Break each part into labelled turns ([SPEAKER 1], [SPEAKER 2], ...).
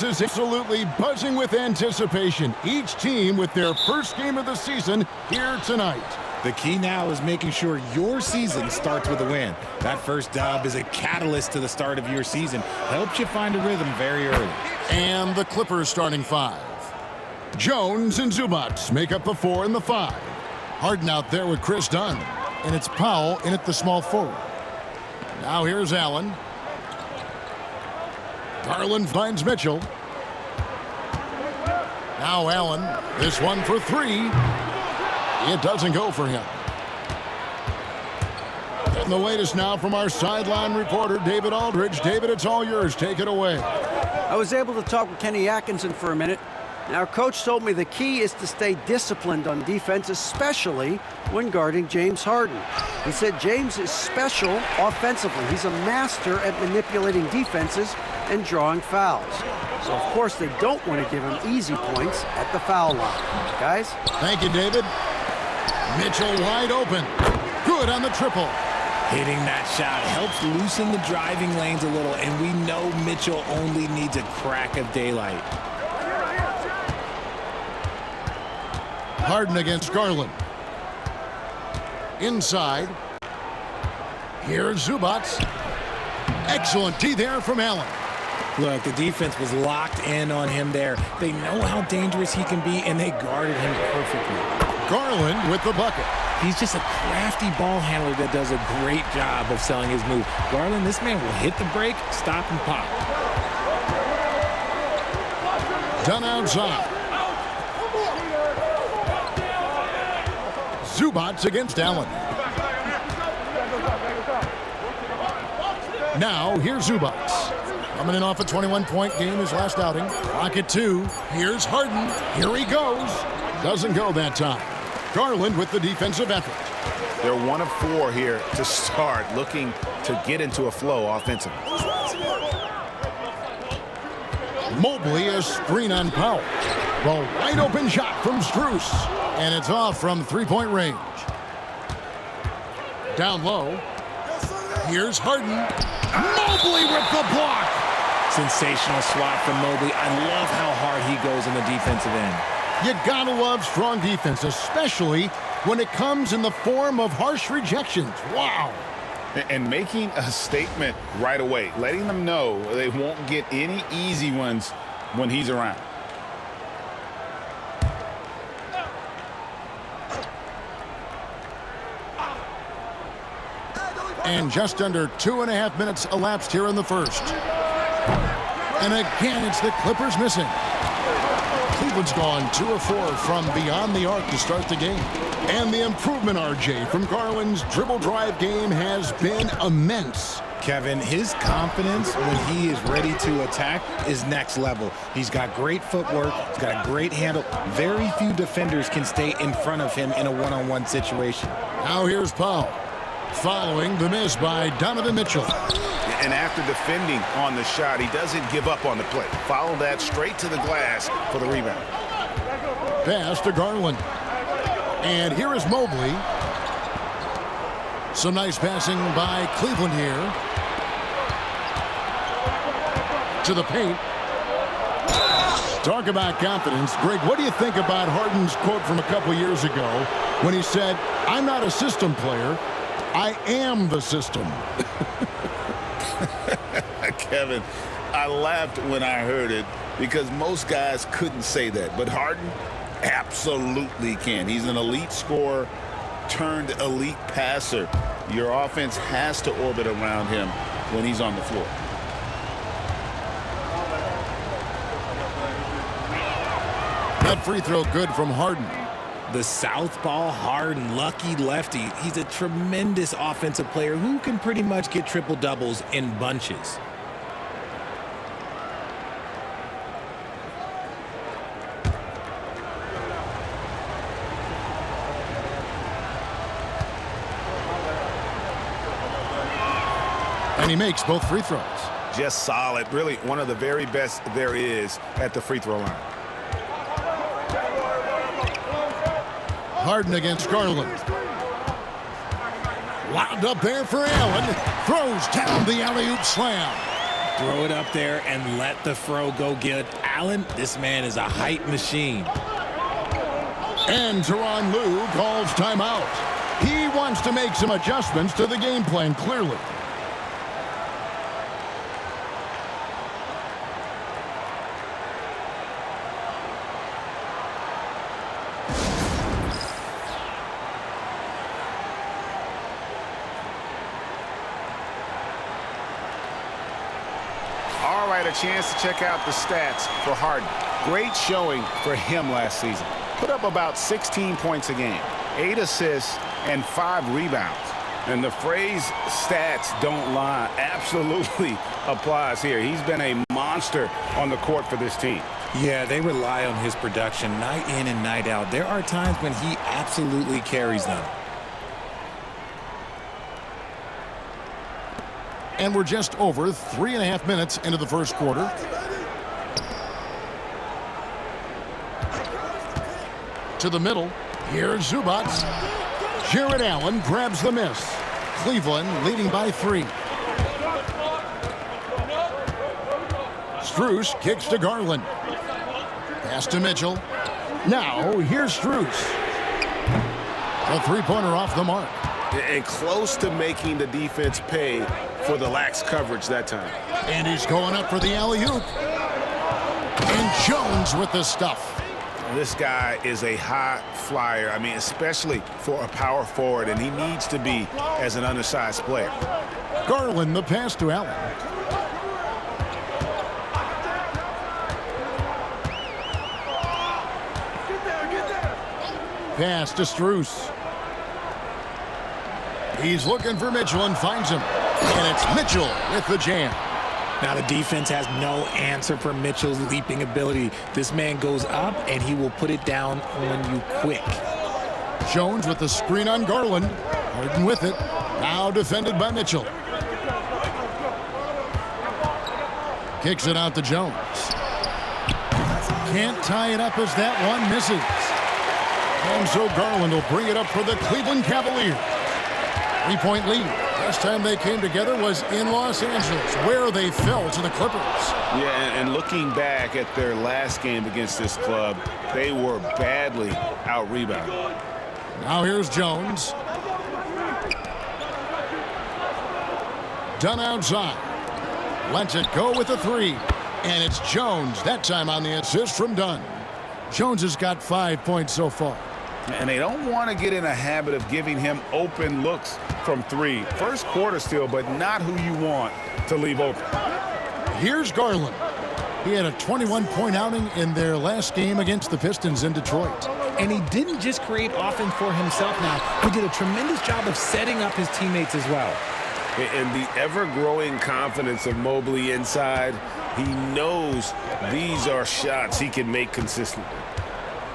[SPEAKER 1] Is absolutely buzzing with anticipation. Each team with their first game of the season here tonight.
[SPEAKER 2] The key now is making sure your season starts with a win. That first dub is a catalyst to the start of your season. Helps you find a rhythm very early.
[SPEAKER 1] And the Clippers starting five. Jones and Zubac make up the 4 and the 5. Harden out there with Chris Dunn. And it's Powell in at the small forward. Now here's Allen. Garland finds Mitchell. Now Allen, this one for 3. It doesn't go for him. And the latest now from our sideline reporter, David Aldridge. David, it's all yours. Take it away.
[SPEAKER 3] I was able to talk with Kenny Atkinson for a minute. Now, Coach told me the key is to stay disciplined on defense, especially when guarding James Harden. He said James is special offensively. He's a master at manipulating defenses and drawing fouls. So, of course, they don't want to give him easy points at the foul line. Guys?
[SPEAKER 1] Thank you, David. Mitchell wide open. Good on the triple.
[SPEAKER 2] Hitting that shot helps loosen the driving lanes a little, and we know Mitchell only needs a crack of daylight.
[SPEAKER 1] Harden against Garland. Inside. Here's Zubac. Excellent D there from Allen.
[SPEAKER 2] Look, the defense was locked in on him there. They know how dangerous he can be, and they guarded him perfectly.
[SPEAKER 1] Garland with the bucket.
[SPEAKER 2] He's just a crafty ball handler that does a great job of selling his move. Garland, this man will hit the break, stop, and pop.
[SPEAKER 1] Done outside. Zubac against Allen. Now, here's Zubac. Coming in off a 21-point game, his last outing. Rocket 2. Here's Harden. Here he goes. Doesn't go that time. Garland with the defensive effort.
[SPEAKER 4] They're 1 of 4 here to start, looking to get into a flow offensively.
[SPEAKER 1] Mobley a screen on Powell. The wide open shot from Strus. And it's off from 3-point range. Down low. Here's Harden. Mobley with the block.
[SPEAKER 2] Sensational swat from Mobley. I love how hard he goes in the defensive end.
[SPEAKER 1] You gotta love strong defense, especially when it comes in the form of harsh rejections. Wow.
[SPEAKER 4] And making a statement right away, letting them know they won't get any easy ones when he's around.
[SPEAKER 1] And just under 2.5 minutes elapsed here in the first. And again, it's the Clippers missing. Cleveland's gone 2 of 4 from beyond the arc to start the game. And the improvement, RJ, from Garland's dribble drive game has been immense.
[SPEAKER 2] Kevin, his confidence when he is ready to attack is next level. He's got great footwork. He's got a great handle. Very few defenders can stay in front of him in a one-on-one situation.
[SPEAKER 1] Now here's Powell, following the miss by Donovan Mitchell.
[SPEAKER 4] And after defending on the shot, he doesn't give up on the play. Follow that straight to the glass for the rebound.
[SPEAKER 1] Pass to Garland. And here is Mobley. Some nice passing by Cleveland here. To the paint. Talk about confidence. Greg, what do you think about Harden's quote from a couple years ago when he said, "I'm not a system player, I am the system"?
[SPEAKER 4] Kevin, I laughed when I heard it because most guys couldn't say that. But Harden absolutely can. He's an elite scorer turned elite passer. Your offense has to orbit around him when he's on the floor.
[SPEAKER 1] That free throw good from Harden.
[SPEAKER 2] The southpaw Harden, lucky lefty. He's a tremendous offensive player who can pretty much get triple-doubles in bunches.
[SPEAKER 1] And he makes both free throws.
[SPEAKER 4] Just solid. Really one of the very best there is at the free throw line.
[SPEAKER 1] Harden against Garland. Wound up there for Allen. Throws down the alley-oop slam.
[SPEAKER 2] Throw it up there and let the throw go get Allen. This man is a height machine.
[SPEAKER 1] And Tyronn Lue calls timeout. He wants to make some adjustments to the game plan, clearly.
[SPEAKER 5] All right, a chance to check out the stats for Harden. Great showing for him last season. Put up about 16 points a game, 8 assists, and 5 rebounds. And the phrase stats don't lie absolutely applies here. He's been a monster on the court for this team.
[SPEAKER 2] Yeah, they rely on his production night in and night out. There are times when he absolutely carries them.
[SPEAKER 1] And we're just over 3.5 minutes into the first quarter. To the middle. Here's Zubac. Jarrett Allen grabs the miss. Cleveland leading by 3. Strus kicks to Garland. Pass to Mitchell. Now here's Strus. A three-pointer off the mark.
[SPEAKER 5] And close to making the defense pay for the lax coverage that time.
[SPEAKER 1] And he's going up for the alley-oop. And Jones with the stuff.
[SPEAKER 5] This guy is a high flyer. I mean, especially for a power forward, and he needs to be as an undersized player.
[SPEAKER 1] Garland the pass to Allen. Pass to Strus. He's looking for Mitchell and finds him. And it's Mitchell with the jam.
[SPEAKER 2] Now the defense has no answer for Mitchell's leaping ability. This man goes up and he will put it down on you quick.
[SPEAKER 1] Jones with the screen on Garland. Harden with it. Now defended by Mitchell. Kicks it out to Jones. Can't tie it up as that one misses. And so Garland will bring it up for the Cleveland Cavaliers. 3-point lead. Last time they came together was in Los Angeles, where they fell to the Clippers.
[SPEAKER 5] Yeah, and looking back at their last game against this club, they were badly out-rebounded.
[SPEAKER 1] Now here's Jones. Dunn outside. Lets it go with a 3. And it's Jones, that time on the assist from Dunn. Jones has got 5 points so far.
[SPEAKER 5] And they don't want to get in a habit of giving him open looks from 3. First quarter still, but not who you want to leave open.
[SPEAKER 1] Here's Garland. He had a 21-point outing in their last game against the Pistons in Detroit.
[SPEAKER 2] And he didn't just create offense for himself now. He did a tremendous job of setting up his teammates as well.
[SPEAKER 5] And the ever-growing confidence of Mobley inside, he knows these are shots he can make consistently.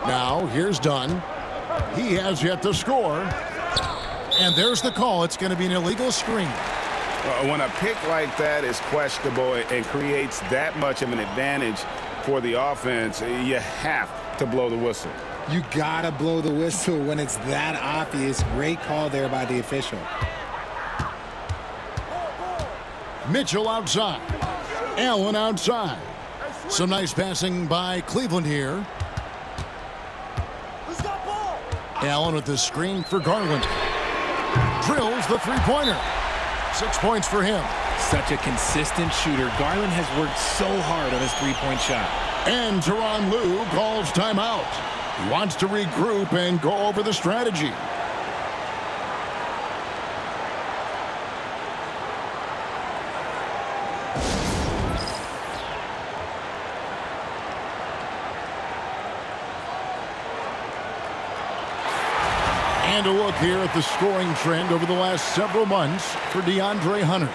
[SPEAKER 1] Now here's Dunn. He has yet to score. And there's the call. It's going to be an illegal screen.
[SPEAKER 5] When a pick like that is questionable and creates that much of an advantage for the offense, you have to blow the whistle.
[SPEAKER 2] You gotta blow the whistle when it's that obvious. Great call there by the official.
[SPEAKER 1] Mitchell outside. Allen outside. Some nice passing by Cleveland here. Allen with the screen for Garland. Drills the three-pointer. 6 points for him.
[SPEAKER 2] Such a consistent shooter. Garland has worked so hard on his three-point shot.
[SPEAKER 1] And Tyronn Lue calls timeout. He wants to regroup and go over the strategy. And a look here at the scoring trend over the last several months for DeAndre Hunter.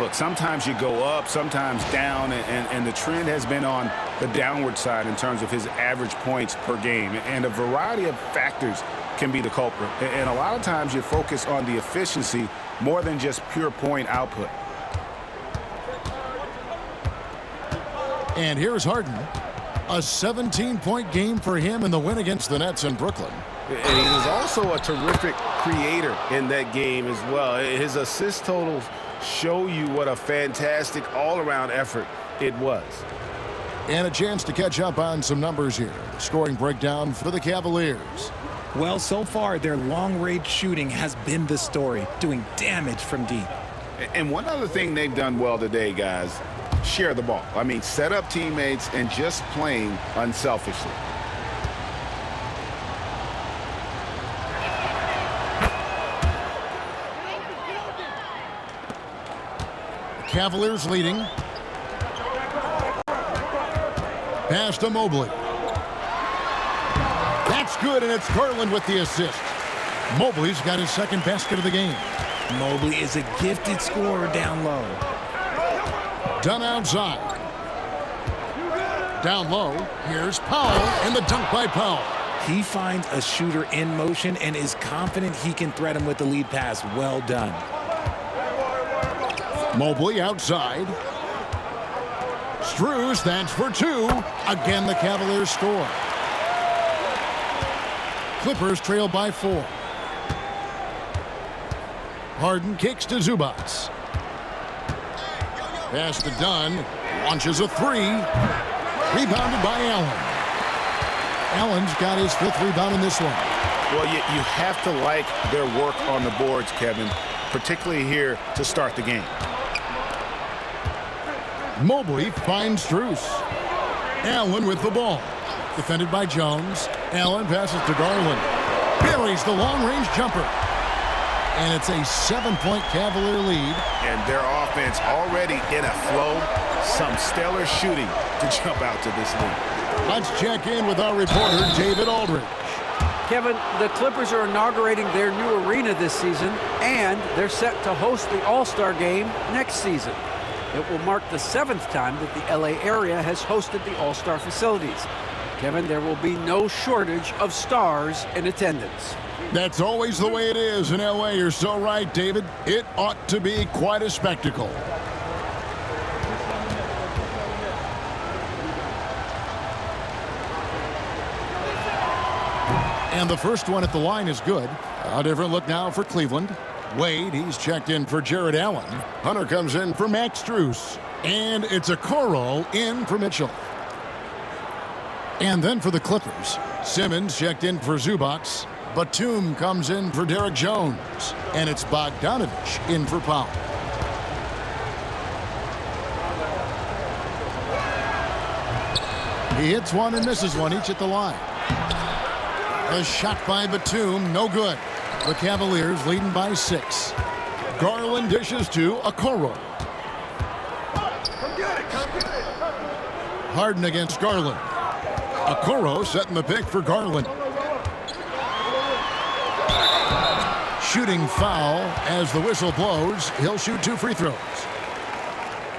[SPEAKER 5] Look, sometimes you go up, sometimes down, and the trend has been on the downward side in terms of his average points per game. And a variety of factors can be the culprit. And a lot of times you focus on the efficiency more than just pure point output.
[SPEAKER 1] And here's Harden. A 17-point game for him in the win against the Nets in Brooklyn.
[SPEAKER 5] And he was also a terrific creator in that game as well. His assist totals show you what a fantastic all-around effort it was.
[SPEAKER 1] And a chance to catch up on some numbers here. The scoring breakdown for the Cavaliers.
[SPEAKER 2] Well, so far, their long-range shooting has been the story, doing damage from deep.
[SPEAKER 5] And one other thing they've done well today, guys, share the ball. I mean, set up teammates and just playing unselfishly.
[SPEAKER 1] Cavaliers leading. Pass to Mobley. That's good, and it's Garland with the assist. Mobley's got his second basket of the game.
[SPEAKER 2] Mobley is a gifted scorer down low.
[SPEAKER 1] Done outside. Down low, here's Powell, and the dunk by Powell.
[SPEAKER 2] He finds a shooter in motion and is confident he can threat him with the lead pass. Well done.
[SPEAKER 1] Mobley outside. Strus, that's for two. Again, the Cavaliers score. Clippers trail by 4. Harden kicks to Zubac. Pass to Dunn. Launches a 3. Rebounded by Allen. Allen's got his 5th rebound in this one.
[SPEAKER 5] Well, you have to like their work on the boards, Kevin, particularly here to start the game.
[SPEAKER 1] Mobley finds Strus. Allen with the ball. Defended by Jones. Allen passes to Garland. Buries the long-range jumper. And it's a 7-point Cavalier lead.
[SPEAKER 5] And their offense already in a flow. Some stellar shooting to jump out to this lead.
[SPEAKER 1] Let's check in with our reporter, David Aldridge.
[SPEAKER 3] Kevin, the Clippers are inaugurating their new arena this season, and they're set to host the All-Star game next season. It will mark the 7th time that the LA area has hosted the All-Star facilities. Kevin, there will be no shortage of stars in attendance.
[SPEAKER 1] That's always the way it is in LA. You're so right, David. It ought to be quite a spectacle. And the first one at the line is good. A different look now for Cleveland. Wade, he's checked in for Jared Allen. Hunter comes in for Max Strus. And it's Okoro in for Mitchell. And then for the Clippers, Simmons checked in for Zubac. Batum comes in for Derek Jones. And it's Bogdanovich in for Powell. He hits one and misses one, each at the line. A shot by Batum, no good. The Cavaliers leading by 6. Garland dishes to Okoro. Harden against Garland. Okoro setting the pick for Garland. Shooting foul as the whistle blows. He'll shoot 2 free throws.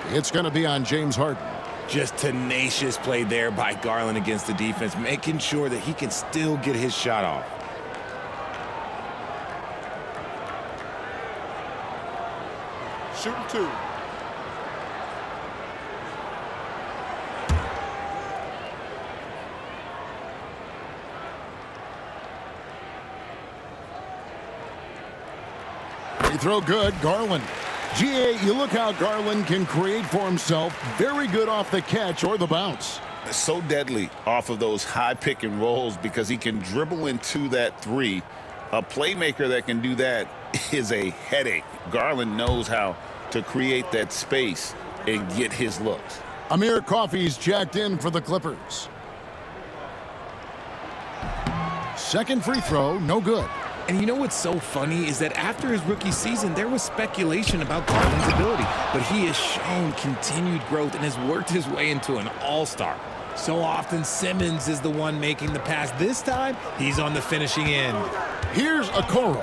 [SPEAKER 1] It's going to be on James Harden.
[SPEAKER 2] Just tenacious play there by Garland against the defense, making sure that he can still get his shot off.
[SPEAKER 5] Shooting 2.
[SPEAKER 1] Free throw good, Garland. GA, you look how Garland can create for himself. Very good off the catch or the bounce.
[SPEAKER 4] So deadly off of those high pick and rolls because he can dribble into that 3. A playmaker that can do that is a headache. Garland knows how to create that space and get his looks.
[SPEAKER 1] Amir Coffey's checked in for the Clippers. Second free throw, no good.
[SPEAKER 2] And you know what's so funny is that after his rookie season, there was speculation about Garland's ability, but he has shown continued growth and has worked his way into an all-star. So often Simmons is the one making the pass. This time, he's on the finishing end.
[SPEAKER 1] Here's Okoro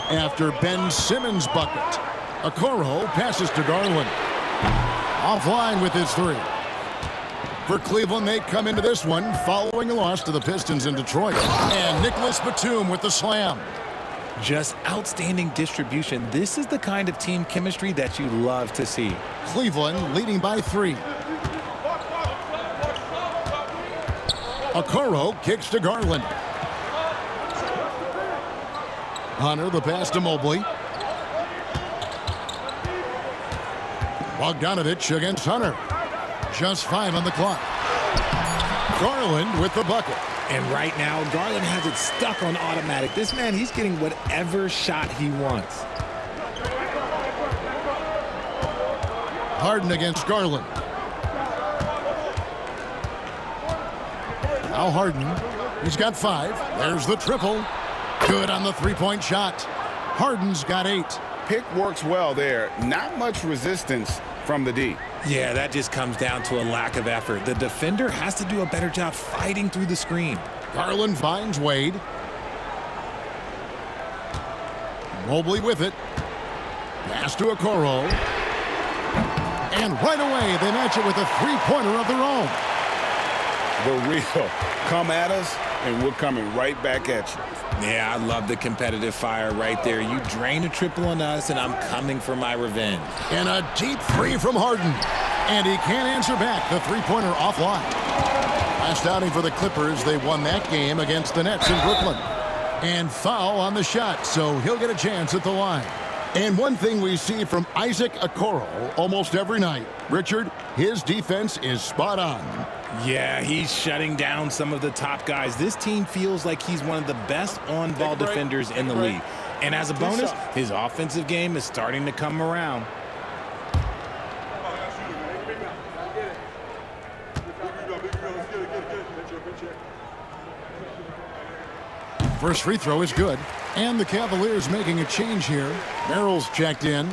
[SPEAKER 1] after Ben Simmons' bucket. Okoro passes to Garland. Offline with his 3. For Cleveland, they come into this one following a loss to the Pistons in Detroit. And Nicholas Batum with the slam.
[SPEAKER 2] Just outstanding distribution. This is the kind of team chemistry that you love to see.
[SPEAKER 1] Cleveland leading by 3. Okoro kicks to Garland. Hunter the pass to Mobley. Bogdanovich against Hunter. Just 5 on the clock. Garland with the bucket.
[SPEAKER 2] And right now, Garland has it stuck on automatic. This man, he's getting whatever shot he wants.
[SPEAKER 1] Harden against Garland. Now Harden. He's got 5. There's the triple. Good on the three-point shot. Harden's got 8.
[SPEAKER 5] Pick works well there. Not much resistance from the D.
[SPEAKER 2] Yeah, that just comes down to a lack of effort. The defender has to do a better job fighting through the screen.
[SPEAKER 1] Garland finds Wade. Mobley with it. Pass to Okoro. And right away, they match it with a three-pointer of their own.
[SPEAKER 5] The real come at us, and we're coming right back at you.
[SPEAKER 2] Yeah, I love the competitive fire right there. You drain a triple on us, and I'm coming for my revenge.
[SPEAKER 1] And a deep three from Harden. And he can't answer back. The three-pointer offline. Last outing for the Clippers, they won that game against the Nets in Brooklyn. And foul on the shot, so he'll get a chance at the line. And one thing we see from Isaac Okoro almost every night, Richard, his defense is spot on.
[SPEAKER 2] Yeah, he's shutting down some of the top guys. This team feels like he's one of the best on-ball defenders in the league. And as a bonus, his offensive game is starting to come around.
[SPEAKER 1] First free throw is good. And the Cavaliers making a change here. Merrill's checked in.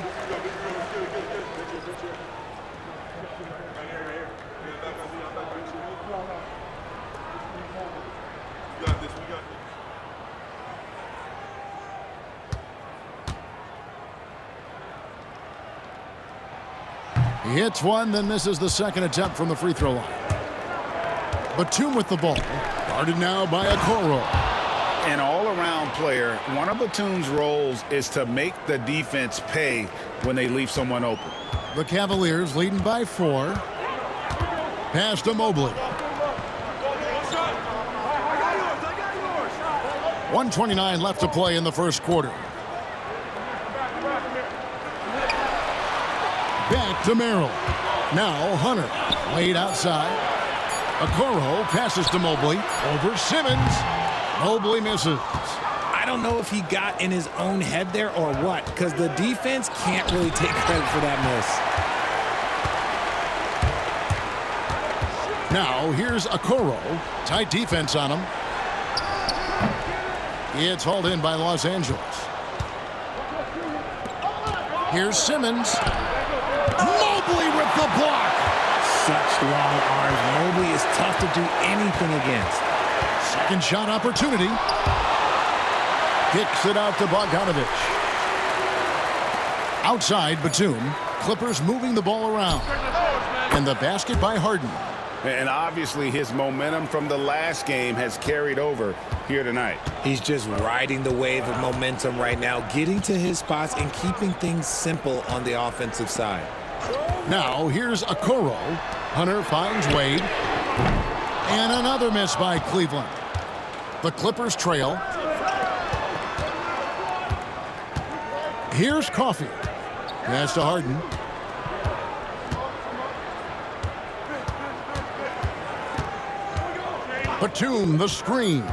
[SPEAKER 1] He hits one, then misses the second attempt from the free throw line. Batum with the ball. Guarded now by Okoro.
[SPEAKER 5] An all-around player, one of Batum's roles is to make the defense pay when they leave someone open.
[SPEAKER 1] The Cavaliers leading by 4. Pass to Mobley. 1:29 left to play in the first quarter. Back to Merrill. Now Hunter. Laid outside. Okoro passes to Mobley. Over Simmons. Mobley misses.
[SPEAKER 2] I don't know if he got in his own head there or what, because the defense can't really take credit for that miss.
[SPEAKER 1] Now here's Okoro. Tight defense on him. It's hauled in by Los Angeles. Here's Simmons. Mobley with the block.
[SPEAKER 2] Such long arms. Mobley is tough to do anything against.
[SPEAKER 1] Second shot opportunity. Kicks it out to Bogdanovich. Outside Batum. Clippers moving the ball around. And the basket by Harden.
[SPEAKER 5] And obviously his momentum from the last game has carried over here tonight.
[SPEAKER 2] He's just riding the wave of momentum right now, getting to his spots and keeping things simple on the offensive side.
[SPEAKER 1] Now here's Okoro. Hunter finds Wade. And another miss by Cleveland. The Clippers trail. Here's Coffey. Pass to Harden. Batum, the screen.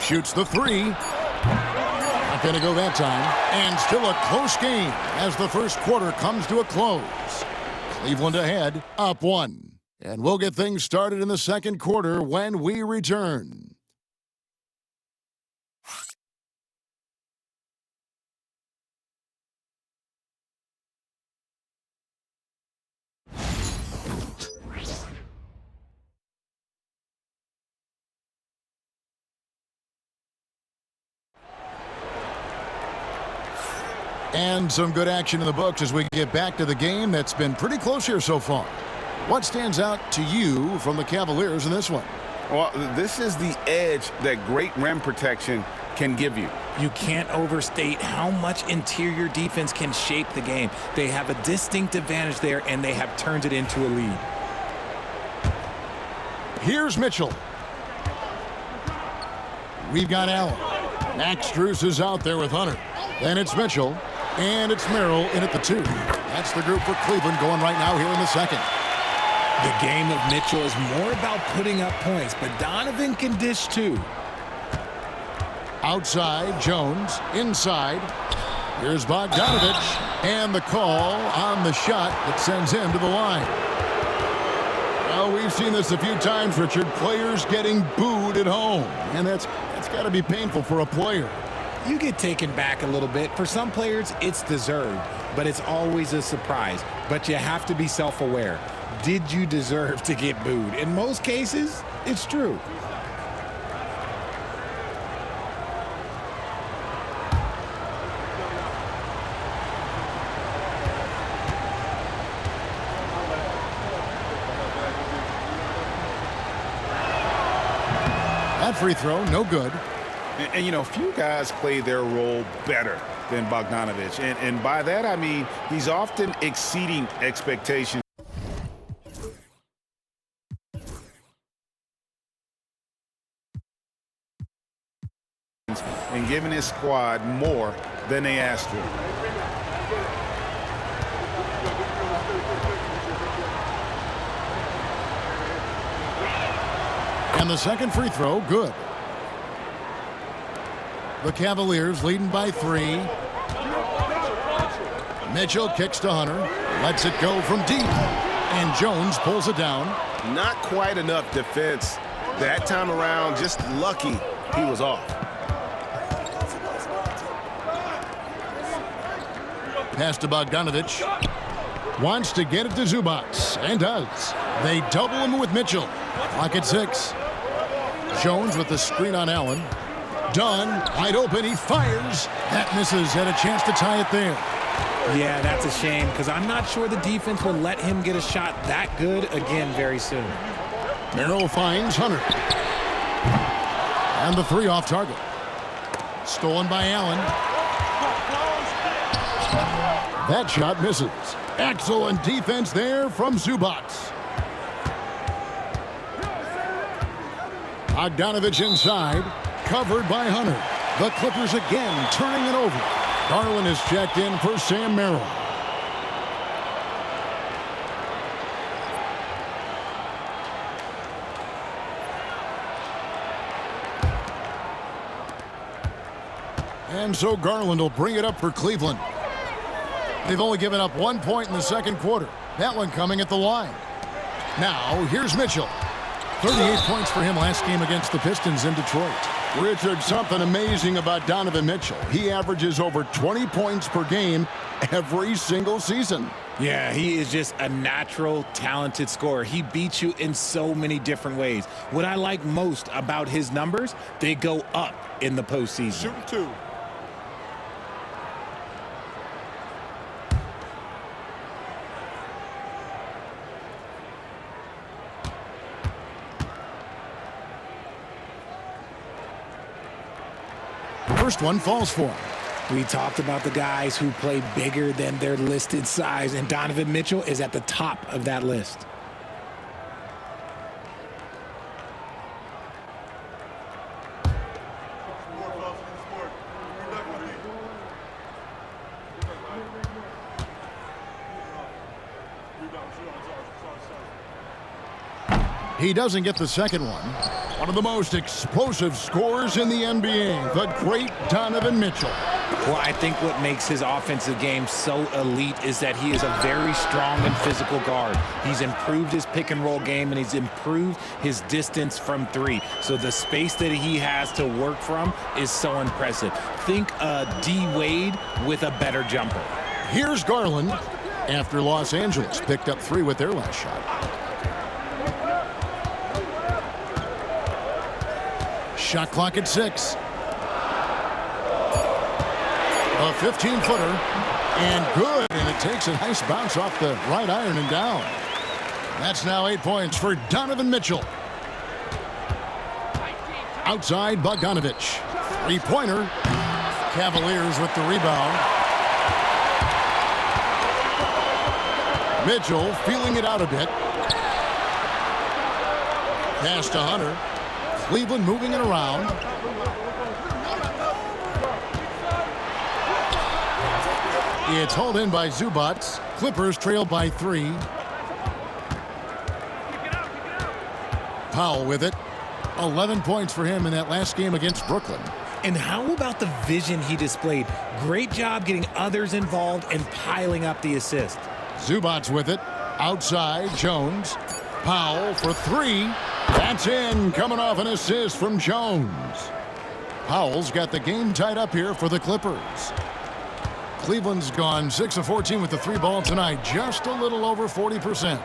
[SPEAKER 1] Shoots the three. Not going to go that time. And still a close game as the first quarter comes to a close. Cleveland ahead, up 1. And we'll get things started in the second quarter when we return. And some good action in the books as we get back to the game that's been pretty close here so far. What stands out to you from the Cavaliers in this one?
[SPEAKER 5] Well, this is the edge that great rim protection can give you.
[SPEAKER 2] You can't overstate how much interior defense can shape the game. They have a distinct advantage there, and they have turned it into a lead.
[SPEAKER 1] Here's Mitchell. We've got Allen. Max Strus is out there with Hunter. Then it's Mitchell. And it's Merrill in at the 2. That's the group for Cleveland going right now here in the second.
[SPEAKER 2] The game of Mitchell is more about putting up points, but Donovan can dish too.
[SPEAKER 1] Outside, Jones. Inside. Here's Bogdanovich. And the call on the shot that sends him to the line. Well, we've seen this a few times, Richard. Players getting booed at home. And that's got to be painful for a player.
[SPEAKER 2] You get taken back a little bit. For some players, it's deserved, but it's always a surprise. But you have to be self-aware. Did you deserve to get booed? In most cases, it's true.
[SPEAKER 1] That free throw, no good.
[SPEAKER 5] And you know, few guys play their role better than Bogdanovich. And by that, I mean he's often exceeding expectations and giving his squad more than they asked for.
[SPEAKER 1] And the second free throw, good. The Cavaliers leading by 3. Mitchell kicks to Hunter. Lets it go from deep. And Jones pulls it down.
[SPEAKER 6] Not quite enough defense that time around. Just lucky he was off.
[SPEAKER 1] Pass to Bogdanovich. Wants to get it to Zubac. And does. They double him with Mitchell. Clock at 6. Jones with the screen on Allen. Dunn, wide open, he fires. That misses, had a chance to tie it there.
[SPEAKER 2] Yeah, that's a shame, because I'm not sure the defense will let him get a shot that good again very soon.
[SPEAKER 1] Merrill finds Hunter. And the 3 off target. Stolen by Allen. That shot misses. Excellent defense there from Zubac. Bogdanovich inside. Covered by Hunter. The Clippers again turning it over. Garland is checked in for Sam Merrill. And so Garland will bring it up for Cleveland. They've only given up 1 point in the second quarter. That one coming at the line. Now, here's Mitchell. 38 points for him last game against the Pistons in Detroit. Richard, something amazing about Donovan Mitchell. He averages over 20 points per game every single season.
[SPEAKER 2] Yeah, he is just a natural, talented scorer. He beats you in so many different ways. What I like most about his numbers, they go up in the postseason.
[SPEAKER 6] Shooting 2.
[SPEAKER 1] First one falls for him.
[SPEAKER 2] We talked about the guys who play bigger than their listed size, and Donovan Mitchell is at the top of that list.
[SPEAKER 1] He doesn't get the second one. One of the most explosive scorers in the NBA, the great Donovan Mitchell.
[SPEAKER 2] Well, I think what makes his offensive game so elite is that he is a very strong and physical guard. He's improved his pick and roll game, and he's improved his distance from 3. So the space that he has to work from is so impressive. Think D. Wade with a better jumper.
[SPEAKER 1] Here's Garland after Los Angeles picked up 3 with their last shot. Shot clock at 6. A 15-footer, and good, and it takes a nice bounce off the right iron and down. That's now 8 points for Donovan Mitchell. Outside, Bogdanovich. 3-pointer. Cavaliers with the rebound. Mitchell feeling it out a bit. Pass to Hunter. Cleveland moving it around. It's hauled in by Zubac. Clippers trail by 3. Powell with it. 11 points for him in that last game against Brooklyn.
[SPEAKER 2] And how about the vision he displayed? Great job getting others involved and piling up the assist.
[SPEAKER 1] Zubac with it. Outside, Jones. Powell for 3. That's in, coming off an assist from Jones. Powell's got the game tied up here for the Clippers. Cleveland's gone 6 of 14 with the 3 ball tonight, just a little over 40%.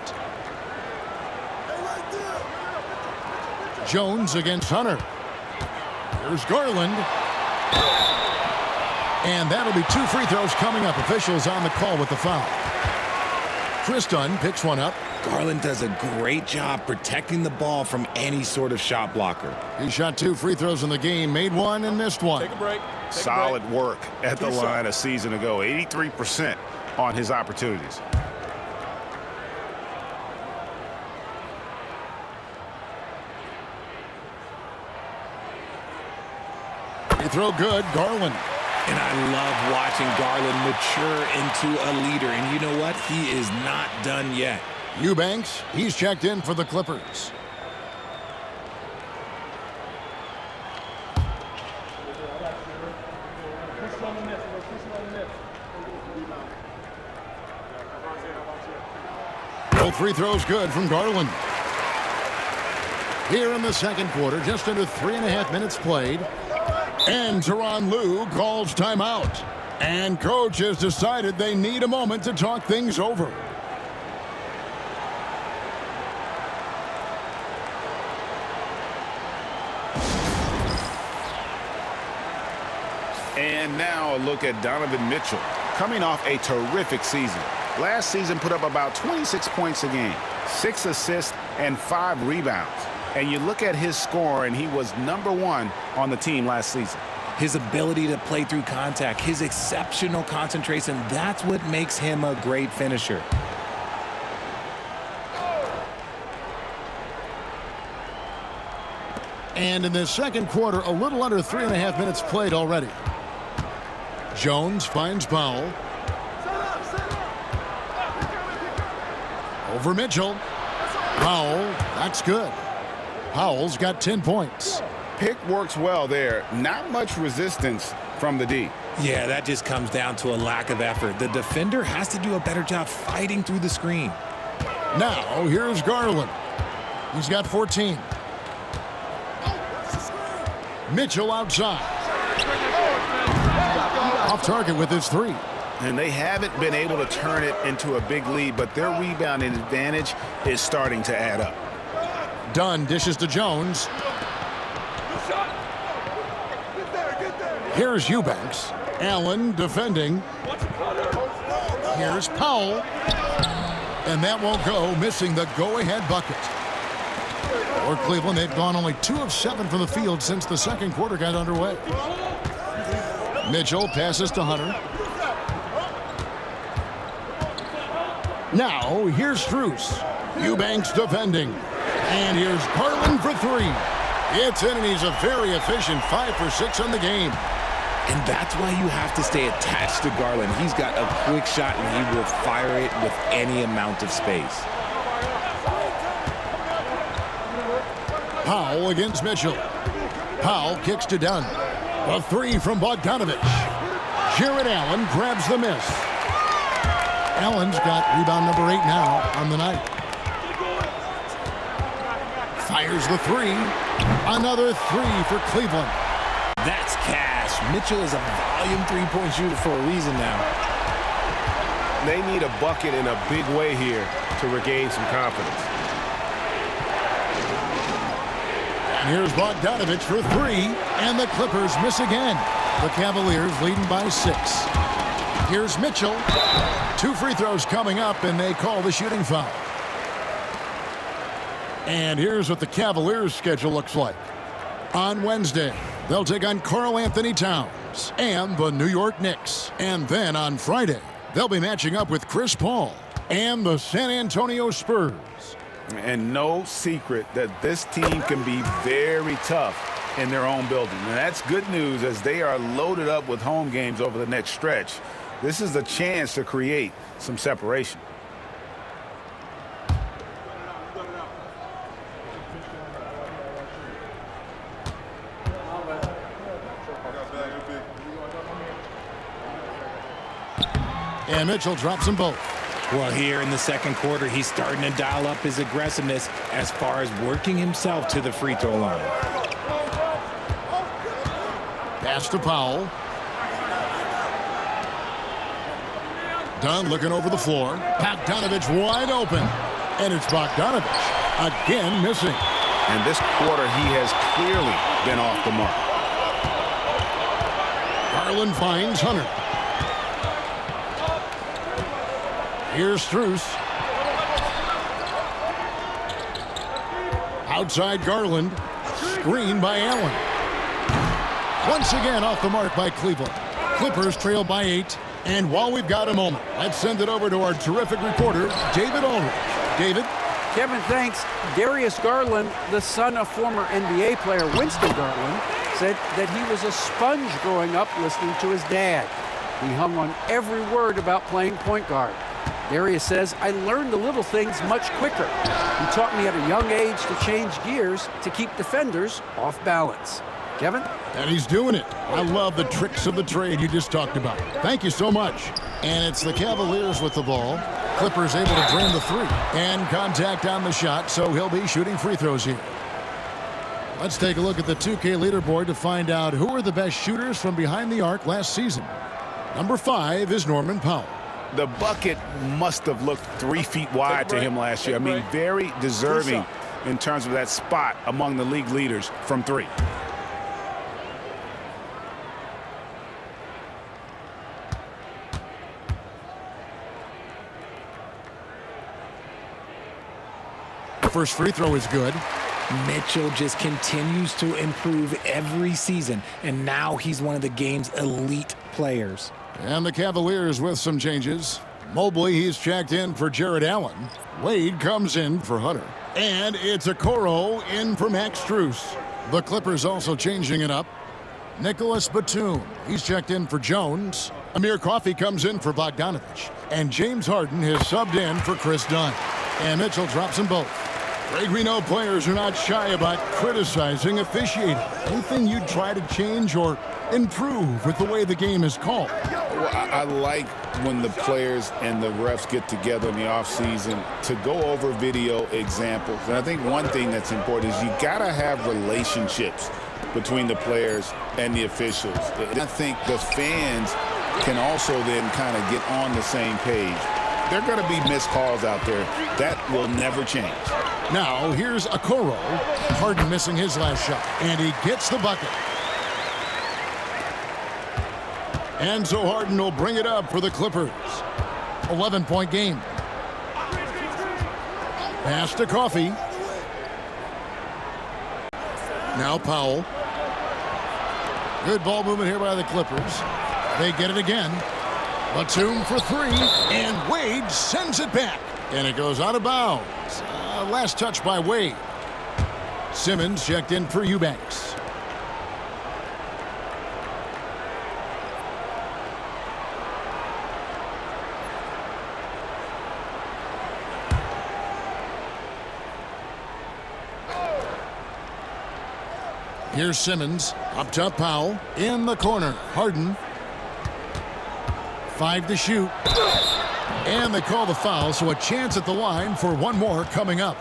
[SPEAKER 1] Jones against Hunter. Here's Garland. And that'll be 2 free throws coming up. Officials on the call with the foul. Chris Dunn picks one up.
[SPEAKER 2] Garland does a great job protecting the ball from any sort of shot blocker.
[SPEAKER 1] He shot 2 free throws in the game, made 1 and missed 1.
[SPEAKER 5] Take a break. Solid work at the line a season ago. 83% on his opportunities.
[SPEAKER 1] Free throw good, Garland.
[SPEAKER 2] And I love watching Garland mature into a leader. And you know what? He is not done yet.
[SPEAKER 1] Eubanks, he's checked in for the Clippers. Both free throws good from Garland. Here in the second quarter, just under 3.5 minutes played. And Tyronn Lue calls timeout. And coach has decided they need a moment to talk things over.
[SPEAKER 5] And now a look at Donovan Mitchell, coming off a terrific season. Last season put up about 26 points a game, 6 assists, and 5 rebounds. And you look at his score, and he was #1 on the team last season.
[SPEAKER 2] His ability to play through contact, his exceptional concentration, that's what makes him a great finisher.
[SPEAKER 1] And in the second quarter, a little under 3.5 minutes played already. Jones finds Powell. Over Mitchell. Powell, that's good. Powell's got 10 points.
[SPEAKER 5] Pick works well there. Not much resistance from the D.
[SPEAKER 2] Yeah, that just comes down to a lack of effort. The defender has to do a better job fighting through the screen.
[SPEAKER 1] Now, here's Garland. He's got 14. Mitchell outside. Off target with his 3.
[SPEAKER 5] And they haven't been able to turn it into a big lead, but their rebounding advantage is starting to add up.
[SPEAKER 1] Dunn dishes to Jones. Here's Eubanks. Allen defending. Here's Powell. And that won't go, missing the go-ahead bucket. For Cleveland, they've gone only 2 of 7 from the field since the second quarter got underway. Mitchell passes to Hunter. Now, here's Strus. Eubanks defending. And here's Garland for 3. It's in, and he's a very efficient 5 for 6 on the game.
[SPEAKER 2] And that's why you have to stay attached to Garland. He's got a quick shot, and he will fire it with any amount of space.
[SPEAKER 1] Powell against Mitchell. Powell kicks to Dunn. A 3 from Bogdanovich. Jared Allen grabs the miss. Allen's got rebound number 8 now on the night. Fires the 3. Another 3 for Cleveland.
[SPEAKER 2] That's cash. Mitchell is a volume three-point shooter for a reason now.
[SPEAKER 6] They need a bucket in a big way here to regain some confidence.
[SPEAKER 1] And here's Bogdanovich for 3, and the Clippers miss again. The Cavaliers leading by 6. Here's Mitchell. 2 free throws coming up, and they call the shooting foul. And here's what the Cavaliers' schedule looks like. On Wednesday, they'll take on Karl-Anthony Towns and the New York Knicks. And then on Friday, they'll be matching up with Chris Paul and the San Antonio Spurs.
[SPEAKER 5] And no secret that this team can be very tough in their own building. And that's good news, as they are loaded up with home games over the next stretch. This is a chance to create some separation.
[SPEAKER 1] And Mitchell drops them both.
[SPEAKER 2] Well, here in the second quarter, he's starting to dial up his aggressiveness as far as working himself to the free throw line.
[SPEAKER 1] Pass to Powell. Dunn looking over the floor. Bogdanovich wide open. And it's Bogdanovich again missing.
[SPEAKER 5] And this quarter, he has clearly been off the mark.
[SPEAKER 1] Garland finds Hunter. Here's Strus. Outside Garland. Screen by Allen. Once again off the mark by Cleveland. Clippers trail by 8. And while we've got a moment, let's send it over to our terrific reporter, David Aldridge. David?
[SPEAKER 3] Kevin, thanks. Darius Garland, the son of former NBA player Winston Garland, said that he was a sponge growing up listening to his dad. He hung on every word about playing point guard. Darius says, I learned the little things much quicker. He taught me at a young age to change gears to keep defenders off balance. Kevin?
[SPEAKER 1] And he's doing it. I love the tricks of the trade you just talked about. Thank you so much. And it's the Cavaliers with the ball. Clippers able to drain the three. And contact on the shot, so he'll be shooting free throws here. Let's take a look at the 2K leaderboard to find out who are the best shooters from behind the arc last season. Number 5 is Norman Powell.
[SPEAKER 5] The bucket must have looked 3 feet wide to him last year. I mean, very deserving in terms of that spot among the league leaders from 3.
[SPEAKER 1] First free throw is good.
[SPEAKER 2] Mitchell just continues to improve every season, and now he's one of the game's elite players.
[SPEAKER 1] And the Cavaliers with some changes. Mobley, he's checked in for Jared Allen. Wade comes in for Hunter. And it's Okoro in for Max Strus. The Clippers also changing it up. Nicholas Batum, he's checked in for Jones. Amir Coffey comes in for Bogdanovich. And James Harden has subbed in for Chris Dunn. And Mitchell drops them both. Greg, we know players are not shy about criticizing officiating. Anything you'd try to change or improve with the way the game is called?
[SPEAKER 4] Well, I like when the players and the refs get together in the offseason to go over video examples. And I think one thing that's important is you got to have relationships between the players and the officials. And I think the fans can also then kind of get on the same page. There are going to be missed calls out there. That will never change.
[SPEAKER 1] Now, here's Okoro. Harden missing his last shot. And he gets the bucket. And so Harden will bring it up for the Clippers. 11-point game. Pass to Coffey. Now Powell. Good ball movement here by the Clippers. They get it again. Batum for 3. And Wade sends it back. And it goes out of bounds. Last touch by Wade. Simmons checked in for Eubanks. Here's Simmons. Up top Powell. In the corner. Harden. 5 to shoot. And they call the foul, so a chance at the line for one more coming up.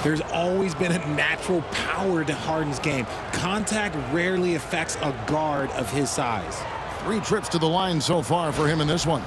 [SPEAKER 2] There's always been a natural power to Harden's game. Contact rarely affects a guard of his size.
[SPEAKER 1] 3 trips to the line so far for him in this one.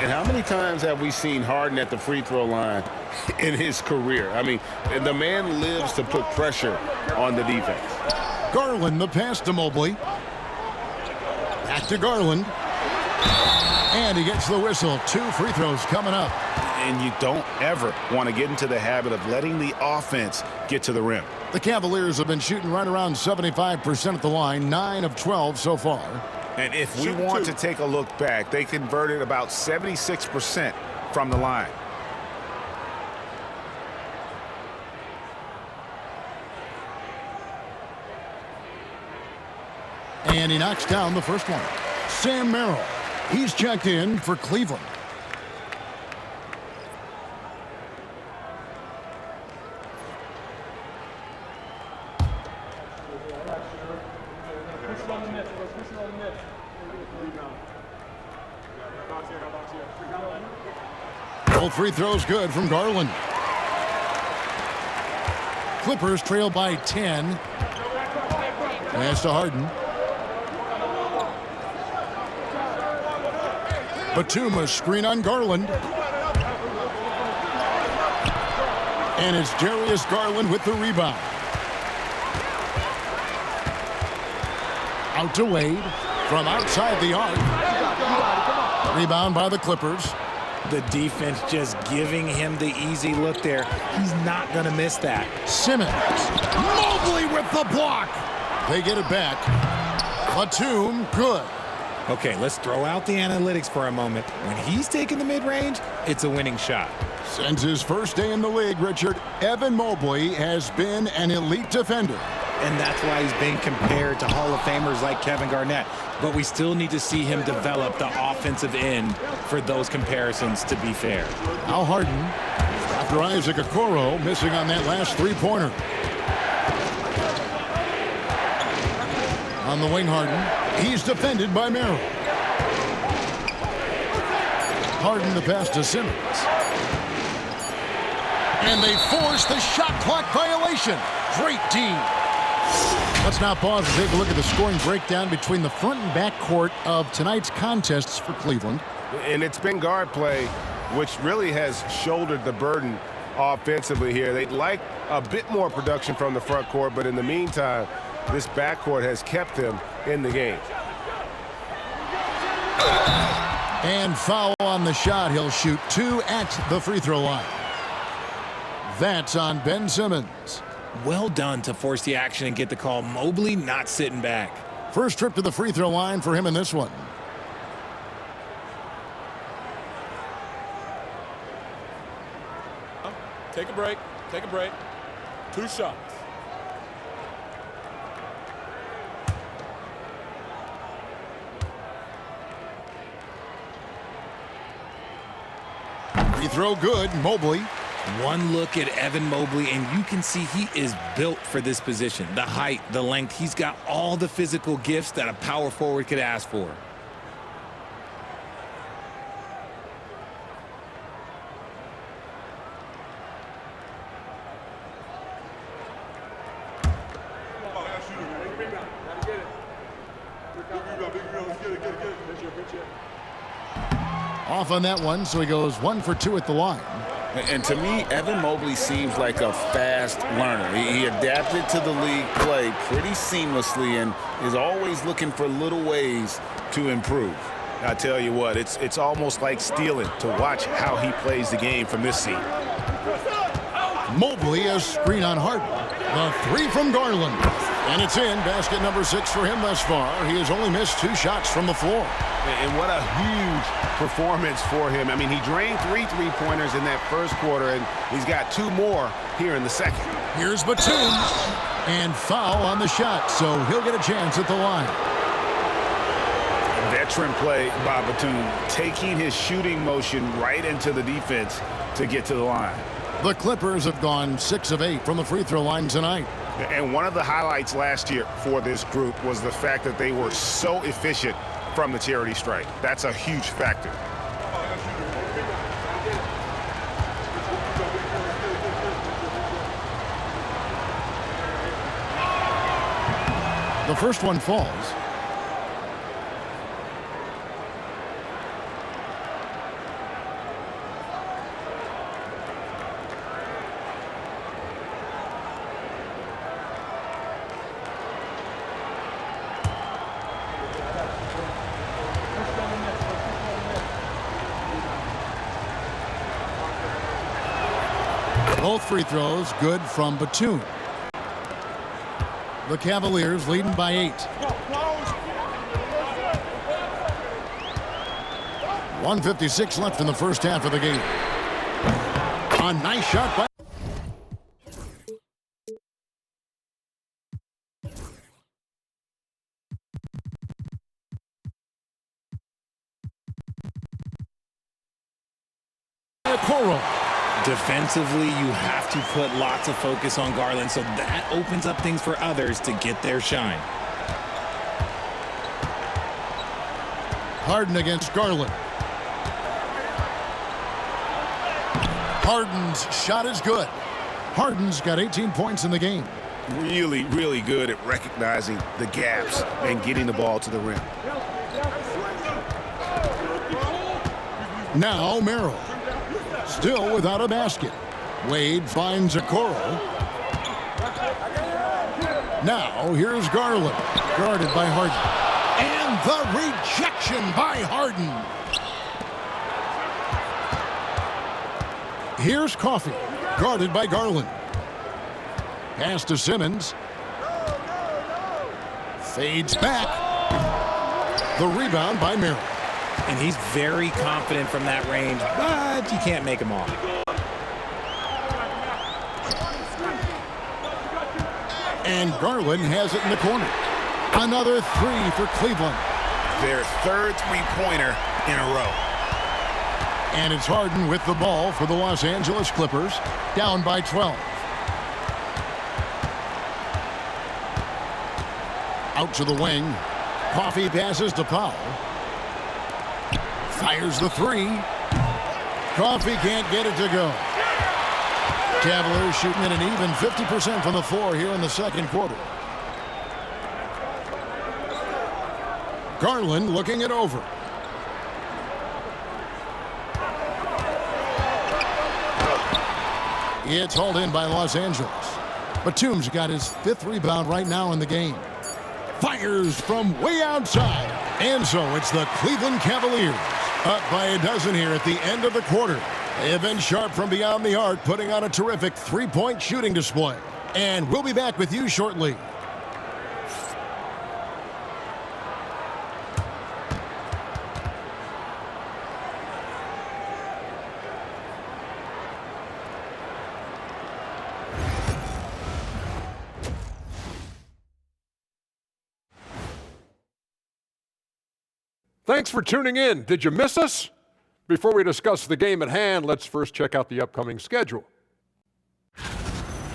[SPEAKER 5] How many times have we seen Harden at the free throw line in his career? I mean, the man lives to put pressure on the defense.
[SPEAKER 1] Garland, the pass to Mobley. Back to Garland. And he gets the whistle. 2 free throws coming up.
[SPEAKER 5] And you don't ever want to get into the habit of letting the offense get to the rim.
[SPEAKER 1] The Cavaliers have been shooting right around 75% at the line, 9 of 12 so far.
[SPEAKER 5] And if we want to take a look back, they converted about 76% from the line.
[SPEAKER 1] And he knocks down the first one. Sam Merrill. He's checked in for Cleveland. Both free throws good from Garland. Clippers trail by 10. Pass to Harden. Batum, screen on Garland. And it's Darius Garland with the rebound. Out to Wade from outside the arc. Rebound by the Clippers.
[SPEAKER 2] The defense just giving him the easy look there. He's not going to miss that.
[SPEAKER 1] Simmons. Mobley with the block. They get it back. Batum, good.
[SPEAKER 2] Okay, let's throw out the analytics for a moment. When he's taking the mid-range, it's a winning shot.
[SPEAKER 1] Since his first day in the league, Richard, Evan Mobley has been an elite defender.
[SPEAKER 2] And that's why he's being compared to Hall of Famers like Kevin Garnett. But we still need to see him develop the offensive end for those comparisons to be fair.
[SPEAKER 1] Now Harden, after Isaac Okoro missing on that last three-pointer. On the wing, Harden. He's defended by Merrill. Harden the pass to Simmons. And they force the shot clock violation. Great D. Let's now pause and take a look at the scoring breakdown between the front and back court of tonight's contests for Cleveland.
[SPEAKER 6] And it's been guard play, which really has shouldered the burden offensively here. They'd like a bit more production from the front court, but in the meantime, this backcourt has kept them in the game.
[SPEAKER 1] And foul on the shot. He'll shoot 2 at the free throw line. That's on Ben Simmons.
[SPEAKER 2] Well done to force the action and get the call. Mobley not sitting back.
[SPEAKER 1] First trip to the free throw line for him in this one.
[SPEAKER 7] Take a break. Take a break. 2 shots.
[SPEAKER 1] Free throw good. Mobley.
[SPEAKER 2] One look at Evan Mobley, and you can see he is built for this position. The height, the length, he's got all the physical gifts that a power forward could ask for.
[SPEAKER 1] Off on that one, so he goes 1 for 2 at the line.
[SPEAKER 4] And to me, Evan Mobley seems like a fast learner. He adapted to the league play pretty seamlessly and is always looking for little ways to improve.
[SPEAKER 5] I tell you what, it's almost like stealing to watch how he plays the game from this seat.
[SPEAKER 1] Mobley, a screen on Harden. The 3 from Garland. And it's in. Basket number 6 for him thus far. He has only missed 2 shots from the floor.
[SPEAKER 6] And what a huge performance for him. I mean, he drained 3 three-pointers in that first quarter, and he's got 2 more here in the second.
[SPEAKER 1] Here's Batum. And foul on the shot, so he'll get a chance at the line.
[SPEAKER 5] Veteran play by Batum, taking his shooting motion right into the defense to get to the line.
[SPEAKER 1] The Clippers have gone 6 of 8 from the free throw line tonight.
[SPEAKER 5] And one of the highlights last year for this group was the fact that they were so efficient from the charity stripe. That's a huge factor.
[SPEAKER 1] The first one falls. Both free throws good from Batum. The Cavaliers leading by 8. 1:56 left in the first half of the game. A nice shot by Coral.
[SPEAKER 2] Defensively, you have to put lots of focus on Garland, so that opens up things for others to get their shine.
[SPEAKER 1] Harden against Garland. Harden's shot is good. Harden's got 18 points in the game.
[SPEAKER 5] Really, really good at recognizing the gaps and getting the ball to the rim.
[SPEAKER 1] Now Merrill. Still without a basket. Wade finds a Coral. Now here's Garland. Guarded by Harden. And the rejection by Harden. Here's Coffey. Guarded by Garland. Pass to Simmons. Fades back. The rebound by Merrill.
[SPEAKER 2] And he's very confident from that range, but you can't make him off.
[SPEAKER 1] And Garland has it in the corner. Another three for Cleveland.
[SPEAKER 5] Their third three-pointer in a row.
[SPEAKER 1] And it's Harden with the ball for the Los Angeles Clippers, down by 12. Out to the wing. Coffey passes to Powell. Fires the three. Coffey can't get it to go. Cavaliers shooting at an even 50% from the floor here in the second quarter. Garland looking it over. It's hauled in by Los Angeles. Batum's got his 5th rebound right now in the game. Fires from way outside. And so it's the Cleveland Cavaliers up by a dozen here at the end of the quarter. They have been sharp from beyond the arc, putting on a terrific three-point shooting display. And we'll be back with you shortly.
[SPEAKER 8] Thanks for tuning in. Did you miss us? Before we discuss the game at hand, let's first check out the upcoming schedule.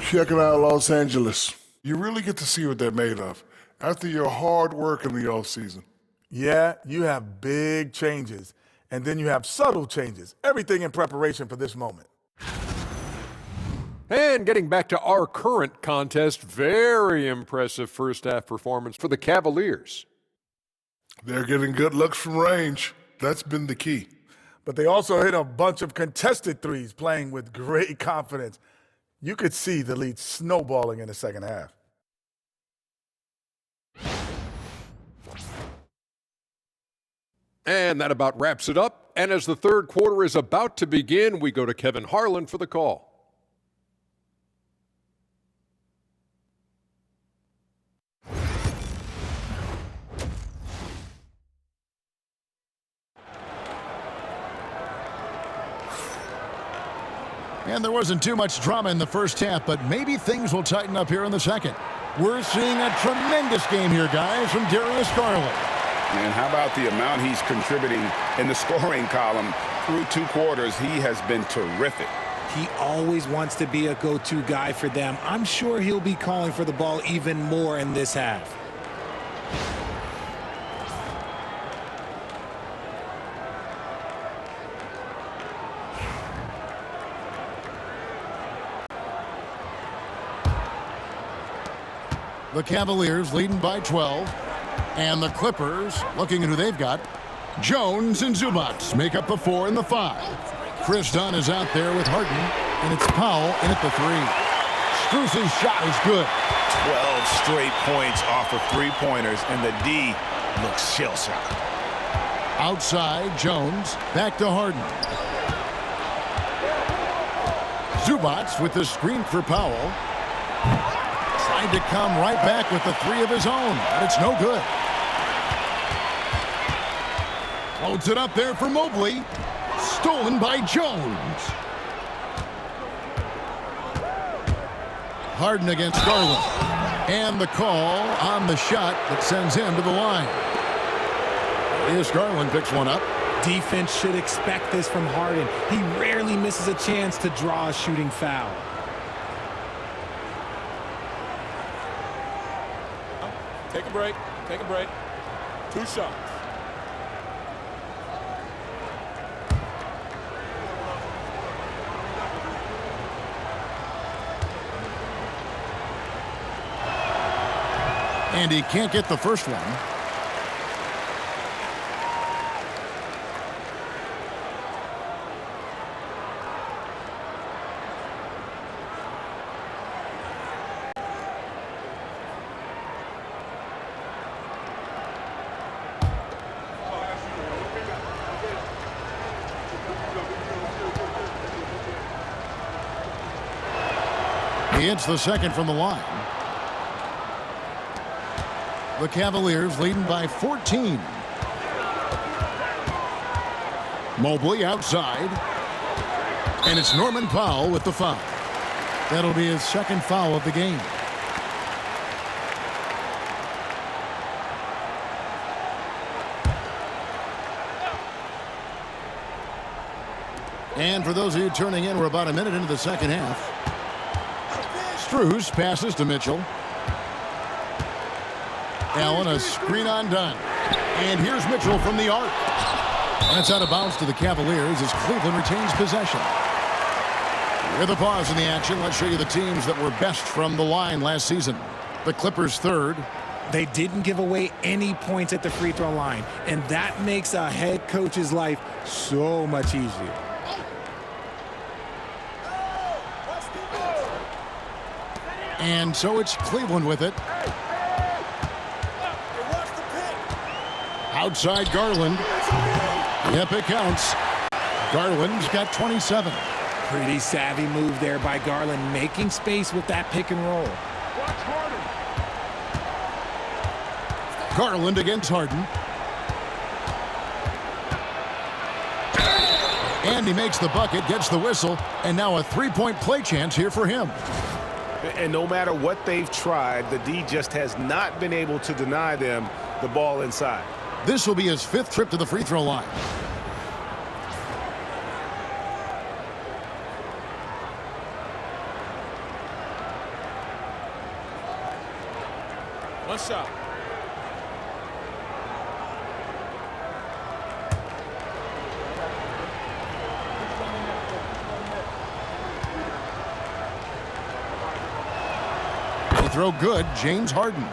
[SPEAKER 9] Checking out Los Angeles. You really get to see what they're made of after your hard work in the offseason.
[SPEAKER 10] Yeah, you have big changes, and then you have subtle changes. Everything in preparation for this moment.
[SPEAKER 8] And getting back to our current contest, very impressive first half performance for the Cavaliers.
[SPEAKER 9] They're getting good looks from range. That's been the key.
[SPEAKER 10] But they also hit a bunch of contested threes, playing with great confidence. You could see the lead snowballing in the second half.
[SPEAKER 8] And that about wraps it up. And as the third quarter is about to begin, we go to Kevin Harlan for the call.
[SPEAKER 1] And there wasn't too much drama in the first half, but maybe things will tighten up here in the second. We're seeing a tremendous game here, guys, from Darius Garland.
[SPEAKER 5] And how about the amount he's contributing in the scoring column through 2 quarters? He has been terrific.
[SPEAKER 2] He always wants to be a go-to guy for them. I'm sure he'll be calling for the ball even more in this half.
[SPEAKER 1] The Cavaliers leading by 12. And the Clippers, looking at who they've got, Jones and Zubac make up the 4 and the 5. Chris Dunn is out there with Harden, and it's Powell in at the 3. Strus's shot is good.
[SPEAKER 5] 12 straight points off of three-pointers, and the D looks shell-shocked.
[SPEAKER 1] Outside, Jones, back to Harden. 𝙤𝙤 with the screen for Powell. Tried to come right back with the three of his own, but it's no good. Holds it up there for Mobley. Stolen by Jones. Harden against Garland. And the call on the shot that sends him to the line. Here's Garland, picks one up.
[SPEAKER 2] Defense should expect this from Harden. He rarely misses a chance to draw a shooting foul.
[SPEAKER 7] Take a break. Take a break. 2 shots.
[SPEAKER 1] And he can't get the first one. He hits the second from the line. The Cavaliers leading by 14. Mobley outside. And it's Norman Powell with the foul. That'll be his second foul of the game. And for those of you turning in, we're about a minute into the second half. Strus passes to Mitchell. Allen, a screen undone. And here's Mitchell from the arc. That's out of bounds to the Cavaliers as Cleveland retains possession. With a pause in the action, let's show you the teams that were best from the line last season. The Clippers third.
[SPEAKER 2] They didn't give away any points at the free throw line, and that makes a head coach's life so much easier.
[SPEAKER 1] And so it's Cleveland with it. Outside Garland. Yep, it counts. Garland's got 27.
[SPEAKER 2] Pretty savvy move there by Garland, making space with that pick and roll.
[SPEAKER 1] Garland against Harden. And he makes the bucket, gets the whistle, and now a three-point play chance here for him.
[SPEAKER 6] And no matter what they've tried, the D just has not been able to deny them the ball inside.
[SPEAKER 1] This will be his fifth trip to the free throw line.
[SPEAKER 7] One shot.
[SPEAKER 1] Throw good, James Harden.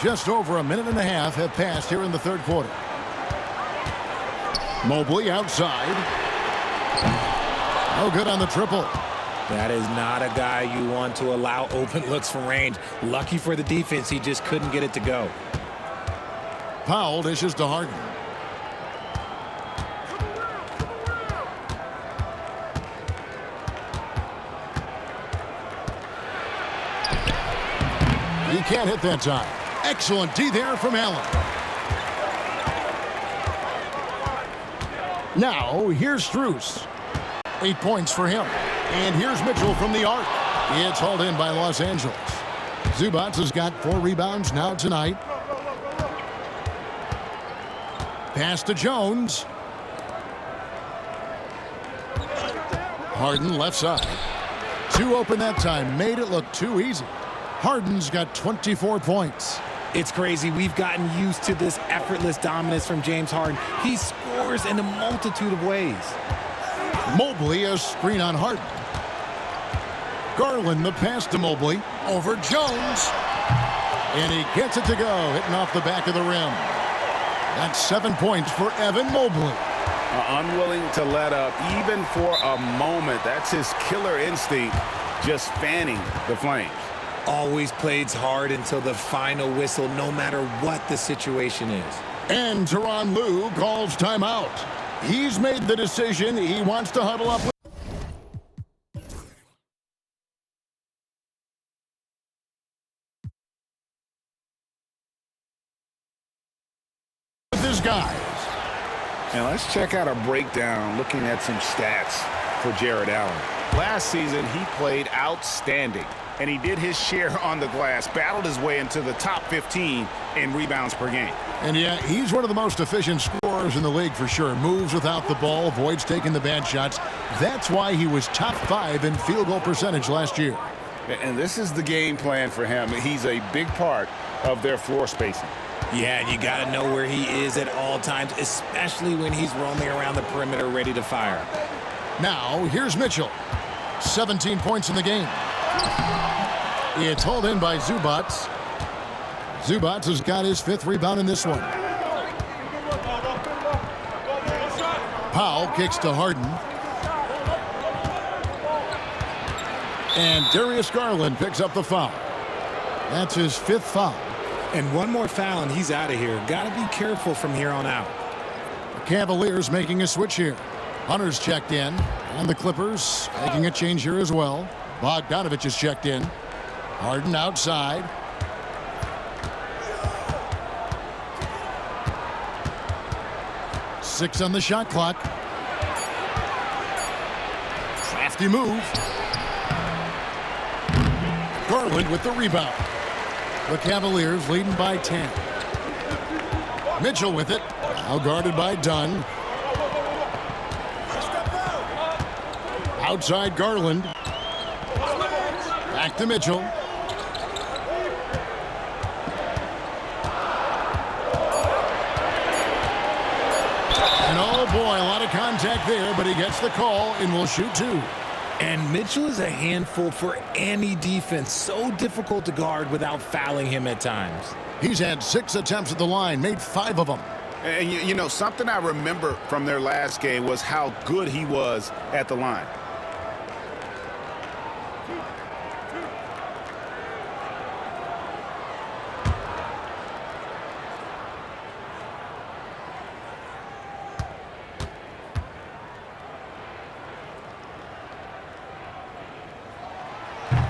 [SPEAKER 1] Just over a minute and a half have passed here in the third quarter. Mobley outside. No good on the triple.
[SPEAKER 2] That is not a guy you want to allow open looks from range. Lucky for the defense, he just couldn't get it to go.
[SPEAKER 1] Powell dishes to Harden. He can't hit that time. Excellent D there from Allen. Now, here's Strus. 8 points for him. And here's Mitchell from the arc. It's hauled in by Los Angeles. 𝙤𝙤 has got 4 rebounds now tonight. Pass to Jones. Harden left side. 2 open that time. Made it look too easy. Harden's got 24 points.
[SPEAKER 2] It's crazy. We've gotten used to this effortless dominance from James Harden. He scores in a multitude of ways.
[SPEAKER 1] Mobley, a screen on Harden. Garland, the pass to Mobley. Over Jones. And he gets it to go, hitting off the back of the rim. That's 7 points for Evan Mobley.
[SPEAKER 5] Unwilling to let up, even for a moment. That's his killer instinct, just fanning the flames.
[SPEAKER 2] Always plays hard until the final whistle, no matter what the situation is.
[SPEAKER 1] And Tyronn Lue calls timeout. He's made the decision. He wants to huddle up.
[SPEAKER 5] Let's check out a breakdown looking at some stats for Jared Allen. Last season, he played outstanding, and he did his share on the glass, battled his way into the top 15 in rebounds per game.
[SPEAKER 1] And yeah, he's one of the most efficient scorers in the league for sure. Moves without the ball, avoids taking the bad shots. That's why he was top 5 in field goal percentage last year.
[SPEAKER 5] And this is the game plan for him. He's a big part of their floor spacing.
[SPEAKER 2] Yeah, and you got to know where he is at all times, especially when he's roaming around the perimeter ready to fire.
[SPEAKER 1] Now, here's Mitchell. 17 points in the game. It's hauled in by Zubac. Zubac has got his 5th rebound in this one. Powell kicks to Harden. And Darius Garland picks up the foul. That's his 5th foul.
[SPEAKER 2] And one more foul and he's out of here. Got to be careful from here on out.
[SPEAKER 1] The Cavaliers making a switch here. Hunter's checked in, and the Clippers making a change here as well. Bogdanovich is checked in. Harden outside. Six on the shot clock. Crafty move. Garland with the rebound. The Cavaliers leading by 10. Mitchell with it. Now guarded by Dunn. Outside Garland. Back to Mitchell. And oh boy, a lot of contact there, but he gets the call and will shoot 2.
[SPEAKER 2] And Mitchell is a handful for any defense. So difficult to guard without fouling him at times.
[SPEAKER 1] He's had 6 attempts at the line, made 5 of them.
[SPEAKER 5] And you know, something I remember from their last game was how good he was at the line.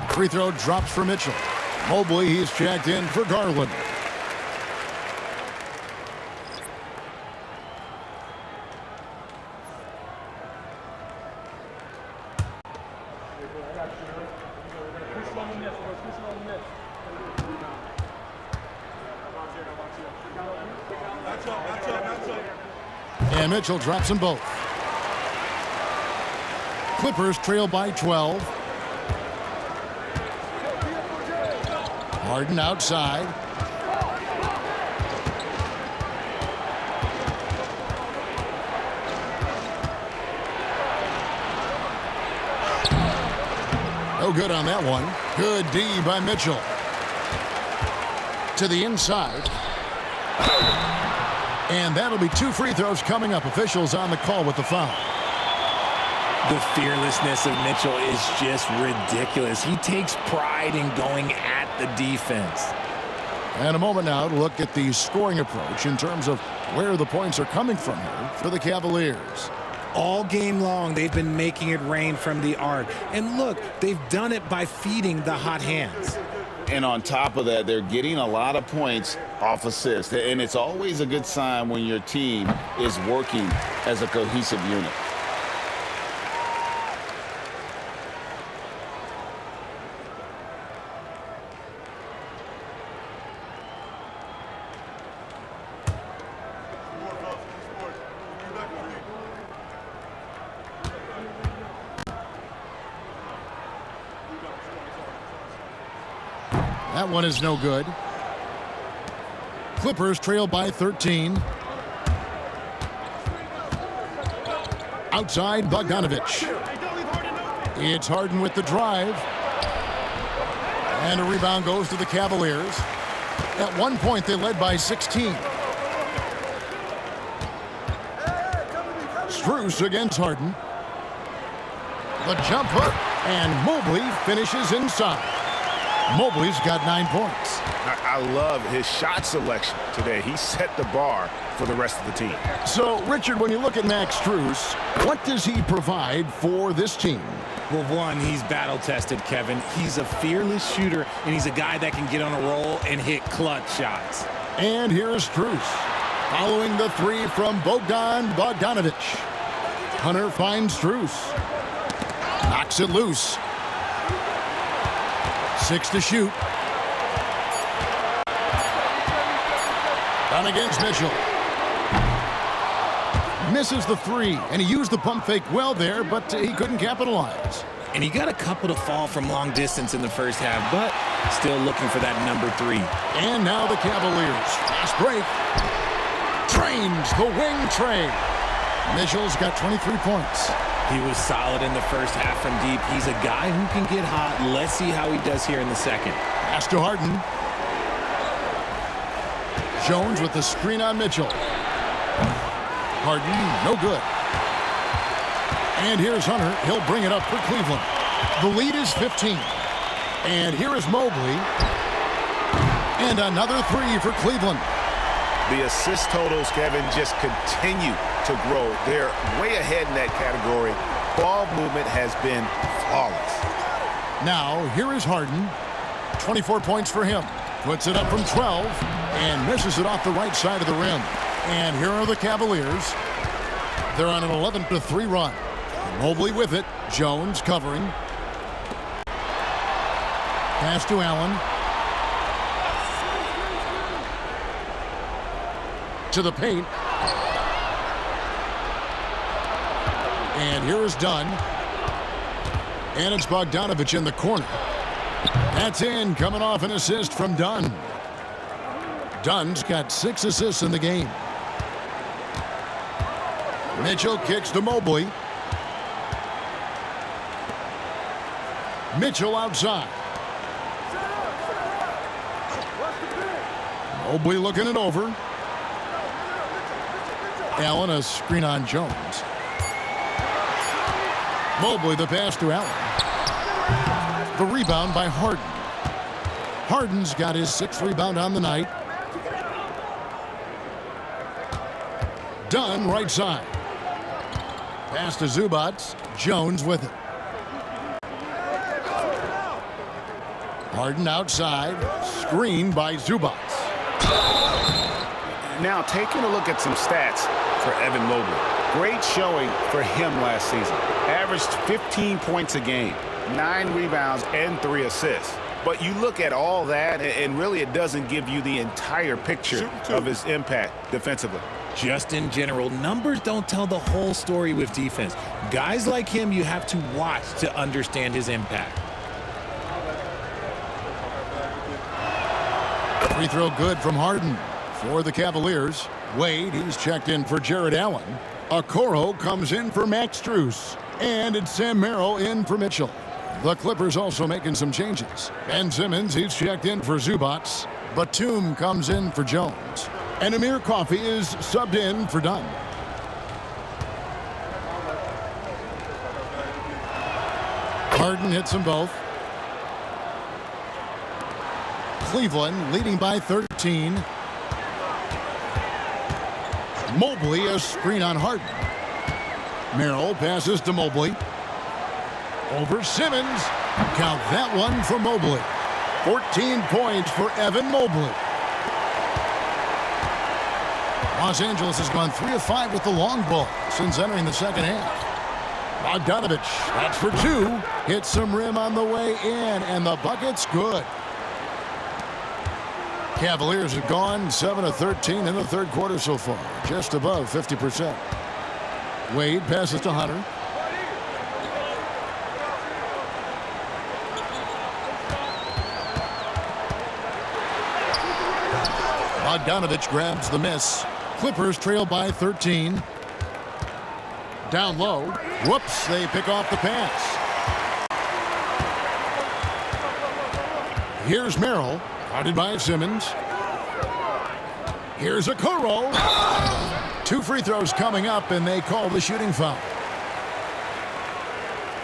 [SPEAKER 1] Free throw drops for Mitchell. Mobley, he's checked in for Garland. And Mitchell drops them both. Clippers trail by 12. Harden outside. No good on that one. Good D by Mitchell. To the inside. And that'll be 2 free throws coming up. Officials on the call with the foul.
[SPEAKER 2] The fearlessness of Mitchell is just ridiculous. He takes pride in going at the defense.
[SPEAKER 1] And a moment now to look at the scoring approach in terms of where the points are coming from here for the Cavaliers.
[SPEAKER 2] All game long, they've been making it rain from the arc. And look, they've done it by feeding the hot hands.
[SPEAKER 4] And on top of that, they're getting a lot of points off assists. And it's always a good sign when your team is working as a cohesive unit.
[SPEAKER 1] That one is no good. Clippers trail by 13. Outside Bogdanovich. It's Harden with the drive. And a rebound goes to the Cavaliers. At one point, they led by 16. Strus against Harden. The jump hook, and Mobley finishes inside. Mobley's got 9 points.
[SPEAKER 5] I love his shot selection today. He set the bar for the rest of the team.
[SPEAKER 1] So, Richard, when you look at Max Strus, what does he provide for this team?
[SPEAKER 2] Well, one, he's battle-tested, Kevin. He's a fearless shooter, and he's a guy that can get on a roll and hit clutch shots.
[SPEAKER 1] And here's Strus. Following the three from Bogdan Bogdanovic. Hunter finds Strus. Knocks it loose. 6 to shoot. Down against Mitchell. Misses the three, and he used the pump fake well there, but he couldn't capitalize.
[SPEAKER 2] And he got a couple to fall from long distance in the first half, but still looking for that number 3.
[SPEAKER 1] And now the Cavaliers. Fast break. Trains the wing train. Mitchell's got 23 points.
[SPEAKER 2] He was solid in the first half from deep. He's a guy who can get hot. Let's see how he does here in the second.
[SPEAKER 1] Pass to Harden. Jones with the screen on Mitchell. Harden, no good. And here's Hunter. He'll bring it up for Cleveland. The lead is 15. And here is Mobley. And another 3 for Cleveland.
[SPEAKER 5] The assist totals, Kevin, just continue to grow. They're way ahead in that category. Ball movement has been flawless.
[SPEAKER 1] Now, here is Harden. 24 points for him. Puts it up from 12 and misses it off the right side of the rim. And here are the Cavaliers. They're on an 11-3 run. Mobley with it. Jones covering. Pass to Allen. To the paint. And here is Dunn. And it's Bogdanovic in the corner. That's in, coming off an assist from Dunn. Dunn's got 6 assists in the game. Mitchell kicks to Mobley. Mitchell outside. Mobley looking it over. Allen, a screen on Jones. Mobley, the pass to Allen. The rebound by Harden. Harden's got his 6th rebound on the night. Dunn, right side. Pass to Zubac. Jones with it. Harden outside. Screen by Zubac.
[SPEAKER 5] Now, taking a look at some stats for Evan Mobley. Great showing for him last season. Averaged 15 points a game, 9 rebounds, and 3 assists. But you look at all that, and really it doesn't give you the entire picture of his impact defensively.
[SPEAKER 2] Just in general, numbers don't tell the whole story with defense. Guys like him, you have to watch to understand his impact.
[SPEAKER 1] Free throw good from Harden for the Cavaliers. Wade, he's checked in for Jared Allen. Okoro comes in for Max Strus. And it's Sam Merrill in for Mitchell. The Clippers also making some changes. Ben Simmons, he's checked in for Zubac. Batum comes in for Jones. And Amir Coffey is subbed in for Dunn. Harden hits them both. Cleveland leading by 13. Mobley, a screen on Harden. Merrill passes to Mobley. Over Simmons. Count that one for Mobley. 14 points for Evan Mobley. Los Angeles has gone 3 of 5 with the long ball since entering the second half. Bogdanovic, that's for 2. Hits some rim on the way in, and the bucket's good. Cavaliers have gone 7 of 13 in the third quarter so far, just above 50%. Wade passes to Hunter. Bogdanovic grabs the miss. Clippers trail by 13. Down low. Whoops, they pick off the pass. Here's Merrill. Guarded by Simmons. Here's Okoro. 2 free throws coming up, and they call the shooting foul.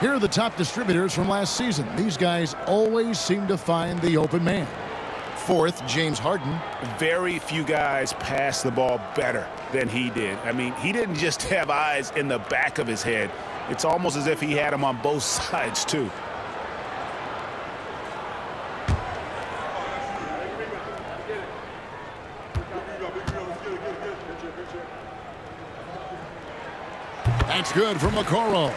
[SPEAKER 1] Here are the top distributors from last season. These guys always seem to find the open man. 4th, James Harden.
[SPEAKER 5] Very few guys pass the ball better than he did. I mean, he didn't just have eyes in the back of his head. It's almost as if he had them on both sides, too.
[SPEAKER 1] That's good from Okoro.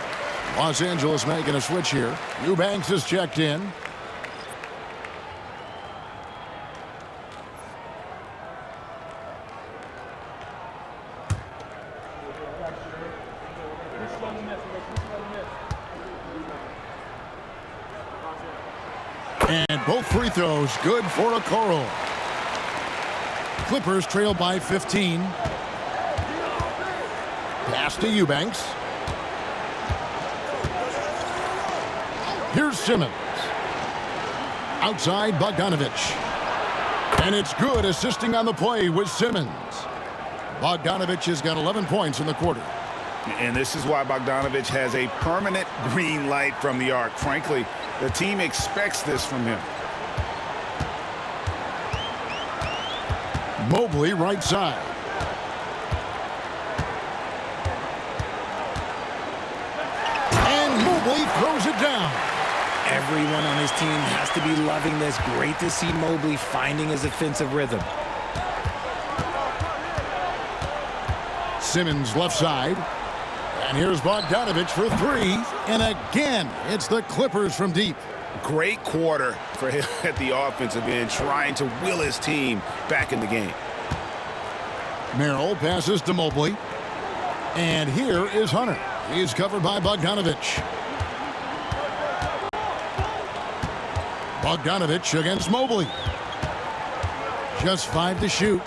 [SPEAKER 1] Los Angeles making a switch here. Eubanks is checked in. And both free throws good for Okoro. Clippers trail by 15. Pass to Eubanks. Here's Simmons. Outside Bogdanovich. And it's good, assisting on the play with Simmons. Bogdanovich has got 11 points in the quarter.
[SPEAKER 5] And this is why Bogdanovich has a permanent green light from the arc. Frankly, the team expects this from him.
[SPEAKER 1] Mobley right side. And Mobley throws it down.
[SPEAKER 2] Everyone on his team has to be loving this. Great to see Mobley finding his offensive rhythm.
[SPEAKER 1] Simmons left side. And here's Bogdanovich for three. And again, it's the Clippers from deep.
[SPEAKER 5] Great quarter for him at the offensive end, trying to will his team back in the game.
[SPEAKER 1] Merrill passes to Mobley. And here is Hunter. He's covered by Bogdanovich. Bogdanovich against Mobley. Just 5 to shoot.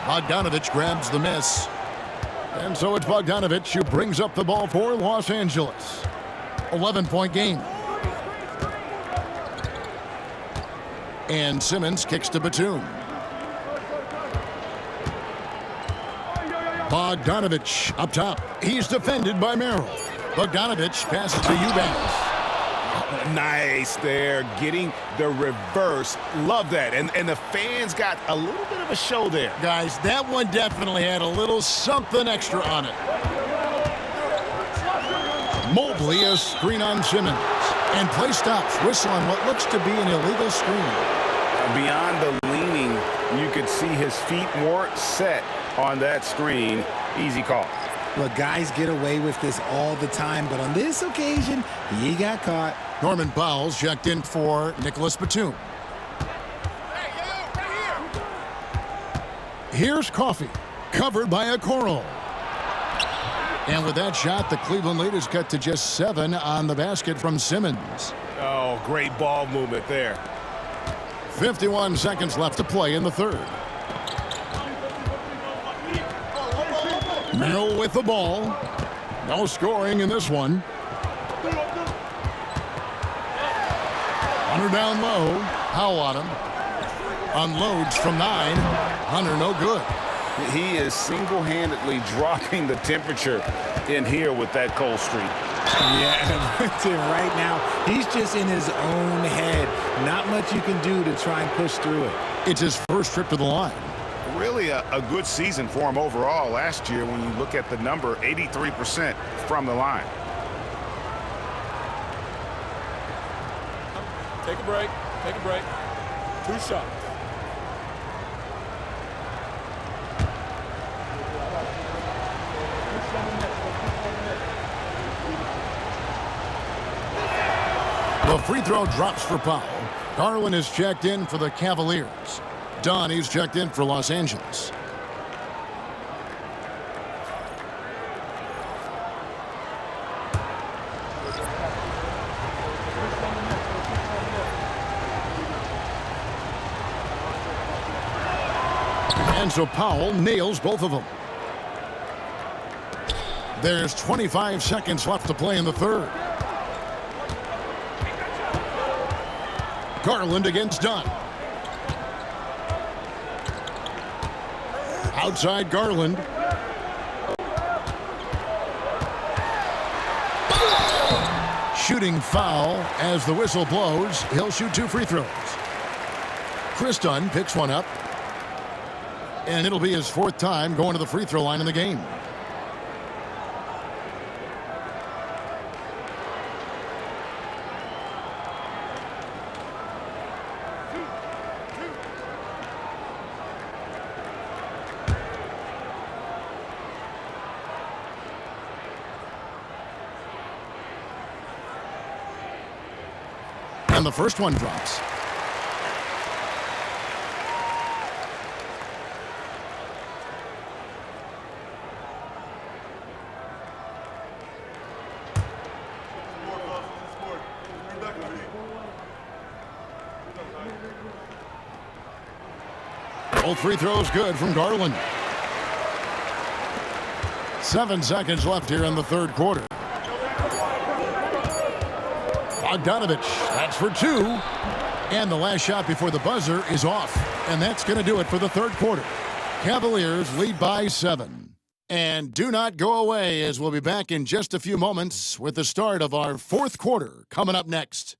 [SPEAKER 1] Bogdanovich grabs the miss. And so it's Bogdanovich who brings up the ball for Los Angeles. 11-point game. And Simmons kicks to Batum. Bogdanovich up top. He's defended by Merrill. Bogdanovich passes to Eubanks.
[SPEAKER 5] Nice there, getting the reverse. Love that. And the fans got a little bit of a show there.
[SPEAKER 1] Guys, that one definitely had a little something extra on it. Mobley, a screen on Simmons. And play stops. Whistle on what looks to be an illegal screen.
[SPEAKER 5] Beyond the leaning, you could see his feet more set on that screen. Easy call.
[SPEAKER 2] Look, guys get away with this all the time, but on this occasion, he got caught.
[SPEAKER 1] Norman Powell's checked in for Nicholas Batum. Here's Coffey, covered by Okoro. And with that shot, the Cleveland lead is cut to just 7 on the basket from Simmons.
[SPEAKER 5] Oh, great ball movement there.
[SPEAKER 1] 51 seconds left to play in the third. Merrill with the ball. No scoring in this one. Hunter down low. Powell on him. Unloads from 9. Hunter no good.
[SPEAKER 5] He is single-handedly dropping the temperature in here with that cold streak.
[SPEAKER 2] Yeah, right now, he's just in his own head. Not much you can do to try and push through it.
[SPEAKER 1] It's his first trip to the line.
[SPEAKER 5] Really a good season for him overall last year when you look at the number, 83% from the line.
[SPEAKER 7] Take a break. Take a break. 2 shots.
[SPEAKER 1] The free throw drops for Powell. Garland is checked in for the Cavaliers. Dunn, he's checked in for Los Angeles. And so Powell nails both of them. There's 25 seconds left to play in the third. Garland against Dunn. Outside Garland. Shooting foul as the whistle blows. He'll shoot 2 free throws. Chris Dunn picks one up. And it'll be his 4th time going to the free throw line in the game. And the first one drops. Both free throws good from Garland. 7 seconds left here in the third quarter. Bogdanovich, that's for 2. And the last shot before the buzzer is off. And that's going to do it for the third quarter. Cavaliers lead by 7. And do not go away, as we'll be back in just a few moments with the start of our fourth quarter coming up next.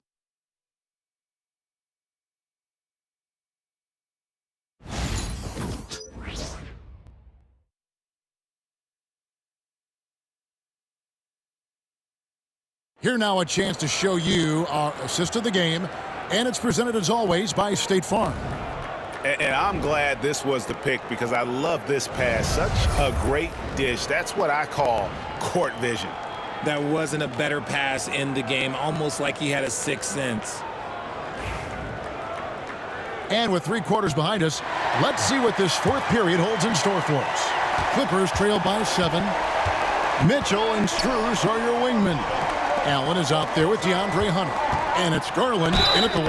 [SPEAKER 1] Here now a chance to show you our assist of the game, and it's presented as always by State Farm.
[SPEAKER 5] And I'm glad this was the pick because I love this pass. Such a great dish. That's what I call court vision.
[SPEAKER 2] That wasn't a better pass in the game, almost like he had a sixth sense.
[SPEAKER 1] And with 3 quarters behind us, let's see what this fourth period holds in store for us. Clippers trail by 7. Mitchell and Strus are your wingmen. Allen is out there with DeAndre Hunter. And it's Garland in at the 1.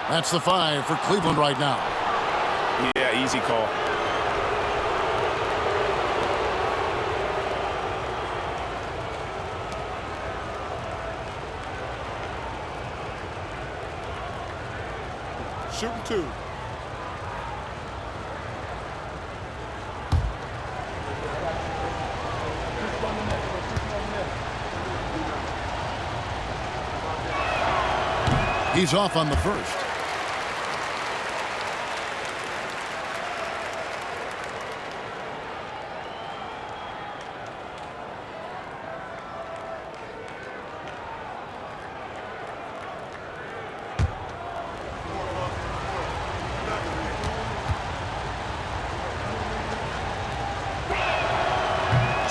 [SPEAKER 1] That's the 5 for Cleveland right now.
[SPEAKER 5] Yeah, easy call.
[SPEAKER 6] Shooting 2.
[SPEAKER 1] He's off on the first.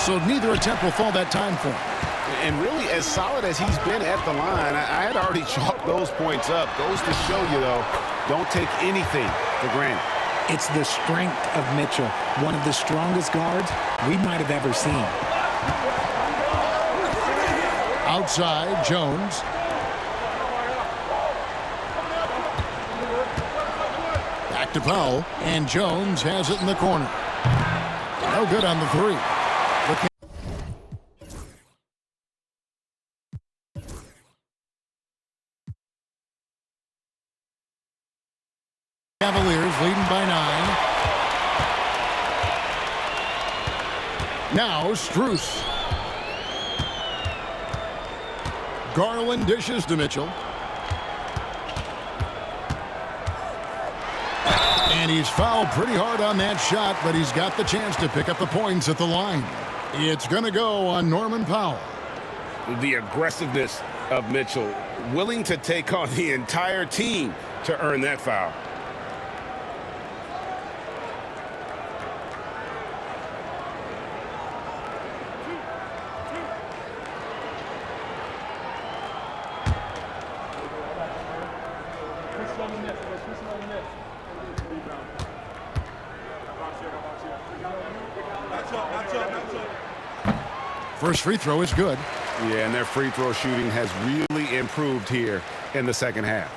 [SPEAKER 1] So neither attempt will fall that time for him.
[SPEAKER 5] And really, as solid as he's been at the line, I had already chalked those points up. Goes to show you, though, don't take anything for granted.
[SPEAKER 2] It's the strength of Mitchell, one of the strongest guards we might have ever seen.
[SPEAKER 1] Outside, Jones. Back to Powell, and Jones has it in the corner. No good on the 3. Cavaliers leading by 9. Now Strus. Garland dishes to Mitchell. And he's fouled pretty hard on that shot, but he's got the chance to pick up the points at the line. It's going to go on Norman Powell.
[SPEAKER 5] The aggressiveness of Mitchell, willing to take on the entire team to earn that foul.
[SPEAKER 1] First free throw is good.
[SPEAKER 5] Yeah, and their free throw shooting has really improved here in the second half.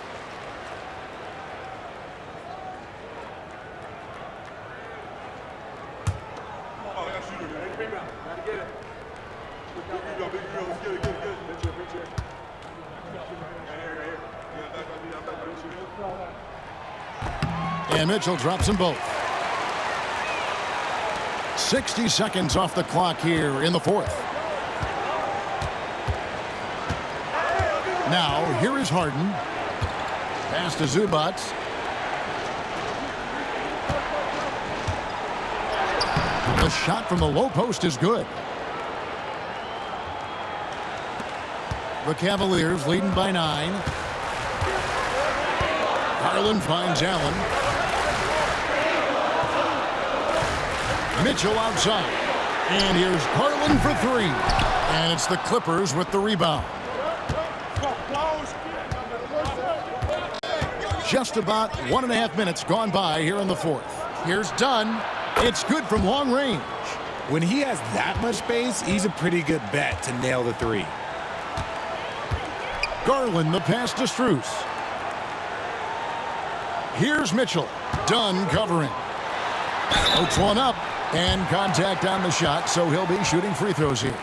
[SPEAKER 1] And Mitchell drops them both. 60 seconds off the clock here in the fourth. Now, here is Harden. Pass to Zubac. The shot from the low post is good. The Cavaliers leading by 9. Garland finds Allen. Mitchell outside. And here's Garland for 3. And it's the Clippers with the rebound. just about 1.5 minutes gone by here in the fourth. Here's Dunn. It's good from long range.
[SPEAKER 2] When he has that much space, he's a pretty good bet to nail the three.
[SPEAKER 1] Garland the pass to Strus. Here's Mitchell. Dunn covering. Pokes one up, and contact on the shot, so he'll be shooting free throws here.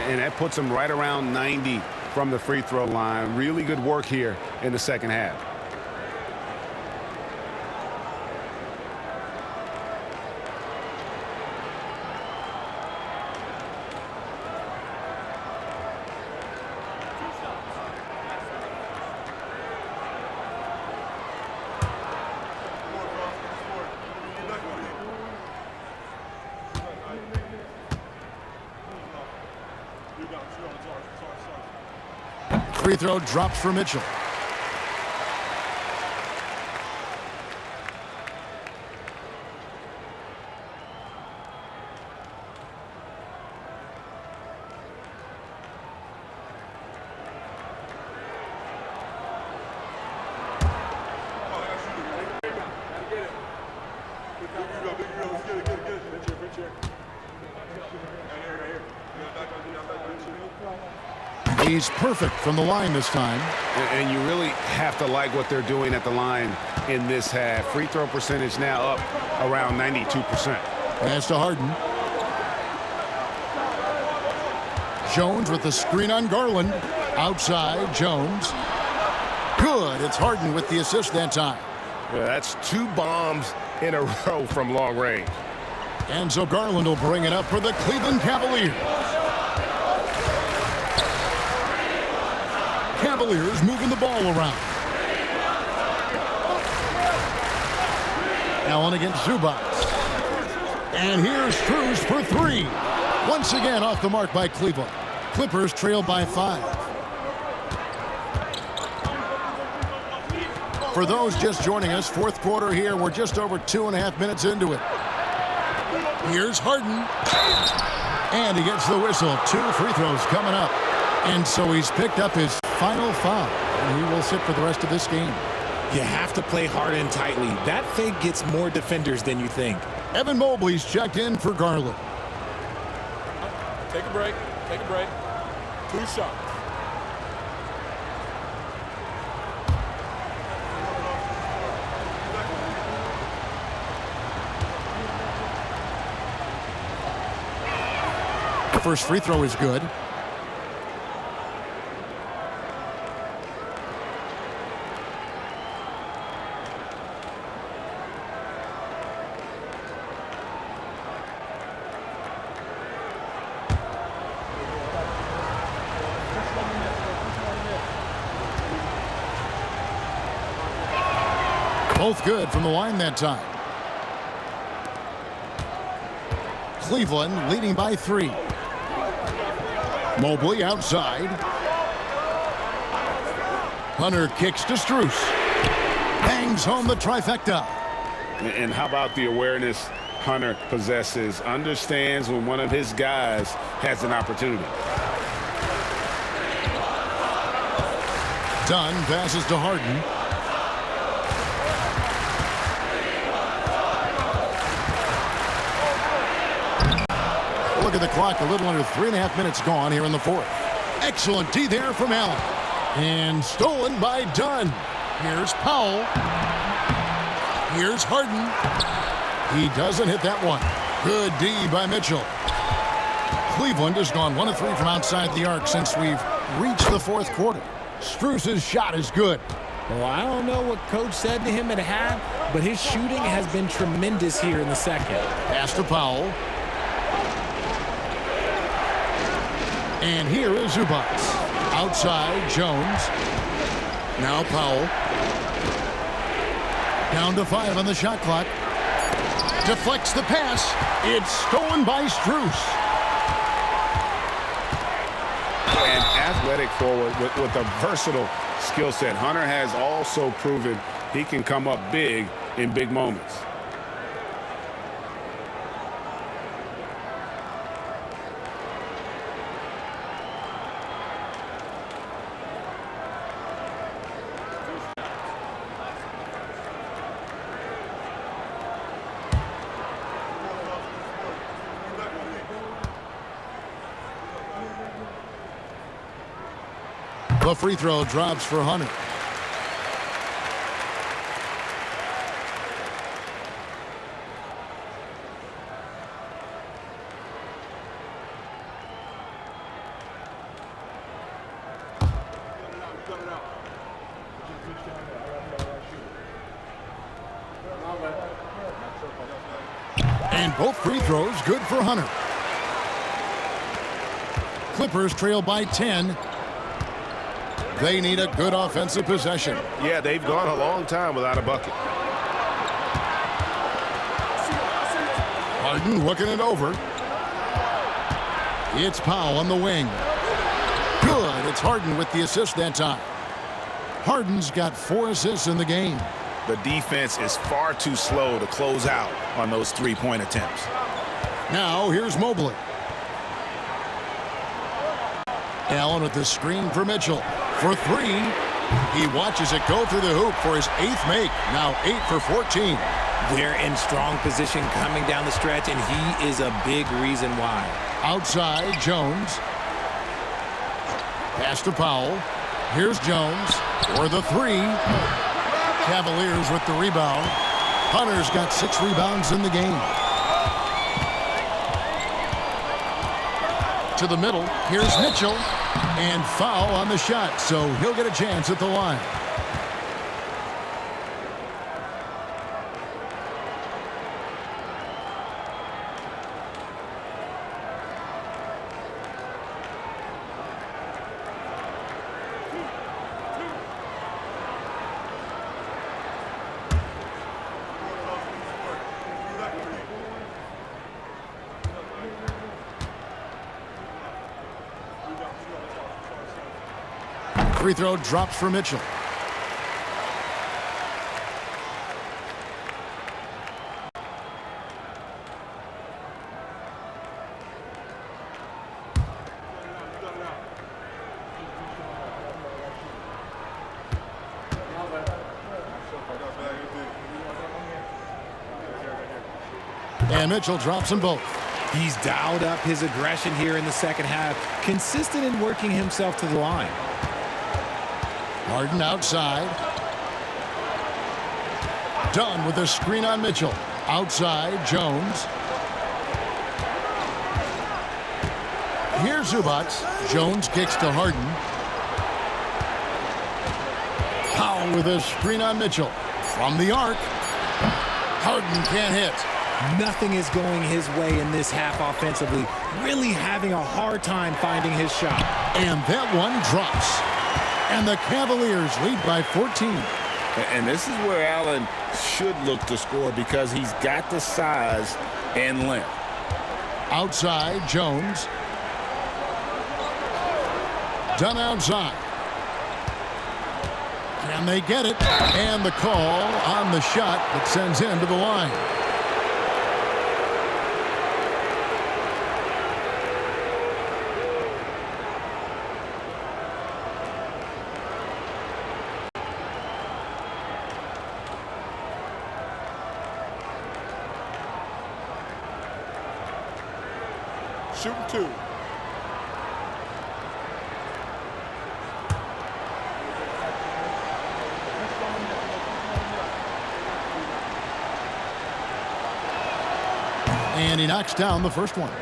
[SPEAKER 5] And that puts him right around 90 from the free throw line. Really good work here in the second half.
[SPEAKER 1] Free throw drops for Mitchell. He's perfect from the line this time.
[SPEAKER 5] And you really have to like what they're doing at the line in this half. Free throw percentage now up around 92%.
[SPEAKER 1] Pass to Harden. Jones with the screen on Garland. Outside, Jones. Good. It's Harden with the assist that time.
[SPEAKER 6] Yeah, that's 2 bombs in a row from long range.
[SPEAKER 1] And so Garland will bring it up for the Cleveland Cavaliers. Cavaliers moving the ball around. Allen against Zubac. And here's Strus for 3. Once again off the mark by Cleveland. Clippers trail by 5. For those just joining us, fourth quarter here. We're just over 2.5 minutes into it. Here's Harden. And he gets the whistle. 2 free throws coming up. And so he's picked up his final foul, and he will sit for the rest of this game.
[SPEAKER 2] You have to play hard and tightly. That fake gets more defenders than you think.
[SPEAKER 1] Evan Mobley's checked in for Garland.
[SPEAKER 7] Take a break. Take a break. 2 shots.
[SPEAKER 1] The first free throw is good. Both good from the line that time. Cleveland leading by 3. Mobley outside. Hunter kicks to Strus. Bangs home the trifecta.
[SPEAKER 5] And how about the awareness Hunter possesses? Understands when one of his guys has an opportunity.
[SPEAKER 1] Dunn passes to Harden. Look at the clock, a little under 3.5 minutes gone here in the fourth. Excellent D there from Allen. And stolen by Dunn. Here's Powell. Here's Harden. He doesn't hit that one. Good D by Mitchell. Cleveland has gone 1 of 3 from outside the arc since we've reached the fourth quarter. Strus's shot is good.
[SPEAKER 2] Well, I don't know what Coach said to him at half, but his shooting has been tremendous here in the second.
[SPEAKER 1] Pass to Powell. And here is Zubac. Outside, Jones. Now Powell. Down to 5 on the shot clock. Deflects the pass. It's stolen by Strus.
[SPEAKER 5] An athletic forward with a versatile skill set. Hunter has also proven he can come up big in big moments.
[SPEAKER 1] The free throw drops for Hunter. And both free throws good for Hunter. Clippers trail by 10. They need a good offensive possession.
[SPEAKER 6] Yeah, they've gone a long time without a bucket.
[SPEAKER 1] Harden looking it over. It's Powell on the wing. Good. It's Harden with the assist that time. Harden's got 4 assists in the game.
[SPEAKER 5] The defense is far too slow to close out on those three-point attempts.
[SPEAKER 1] Now here's Mobley. Allen with the screen for Mitchell. For 3. He watches it go through the hoop for his 8th make. Now 8 for 14.
[SPEAKER 2] They're in strong position coming down the stretch, and he is a big reason why.
[SPEAKER 1] Outside, Jones. Pass to Powell. Here's Jones for the 3. Cavaliers with the rebound. Hunter's got 6 rebounds in the game. To the middle, here's Mitchell, and foul on the shot, so he'll get a chance at the line. Free throw drops for Mitchell. And Mitchell drops them both.
[SPEAKER 2] He's dialed up his aggression here in the second half, consistent in working himself to the line.
[SPEAKER 1] Harden outside. Dunn with a screen on Mitchell. Outside, Jones. Here's 𝙭𝙗𝑢𝑏𝑎𝑡. Jones kicks to Harden. Powell with a screen on Mitchell. From the arc. Harden can't hit.
[SPEAKER 2] Nothing is going his way in this half offensively. Really having a hard time finding his shot.
[SPEAKER 1] And that one drops. And the Cavaliers lead by 14.
[SPEAKER 4] And this is where Allen should look to score because he's got the size and length.
[SPEAKER 1] Outside, Jones. Dunn outside. Can they get it? And the call on the shot that sends him to the line.
[SPEAKER 7] Shooting 2.
[SPEAKER 1] And he knocks down the first one.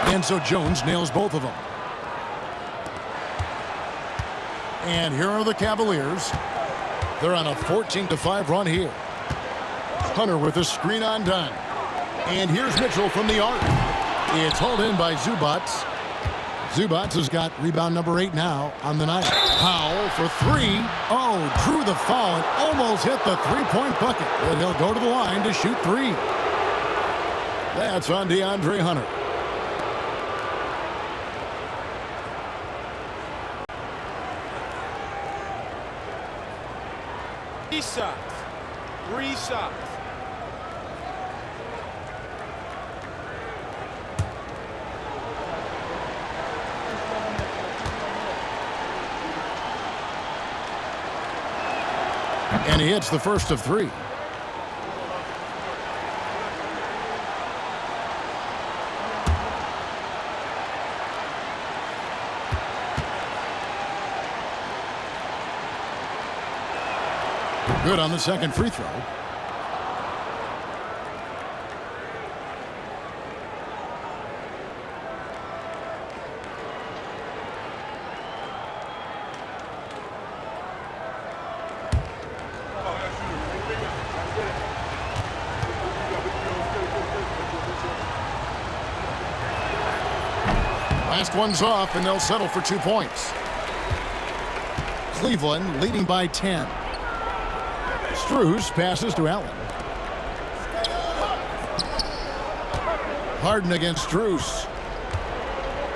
[SPEAKER 1] And so Jones nails both of them. And here are the Cavaliers. They're on a 14-5 run here. Hunter with a screen on Dunn. And here's Mitchell from the arc. It's hauled in by 𝙭𝙗𝑢𝑏𝑎𝑡. 𝙭𝙗𝑢𝑏𝑎𝑡 has got rebound number 8 now on the night. Powell for 3. Oh, drew the foul and almost hit the three-point bucket. But he'll go to the line to shoot 3. That's on DeAndre Hunter.
[SPEAKER 7] Three shots.
[SPEAKER 1] And he hits the first of 3. Good on the second free throw. Last one's off, and they'll settle for 2 points. Cleveland leading by 10. Strus passes to Allen. Harden against Strus.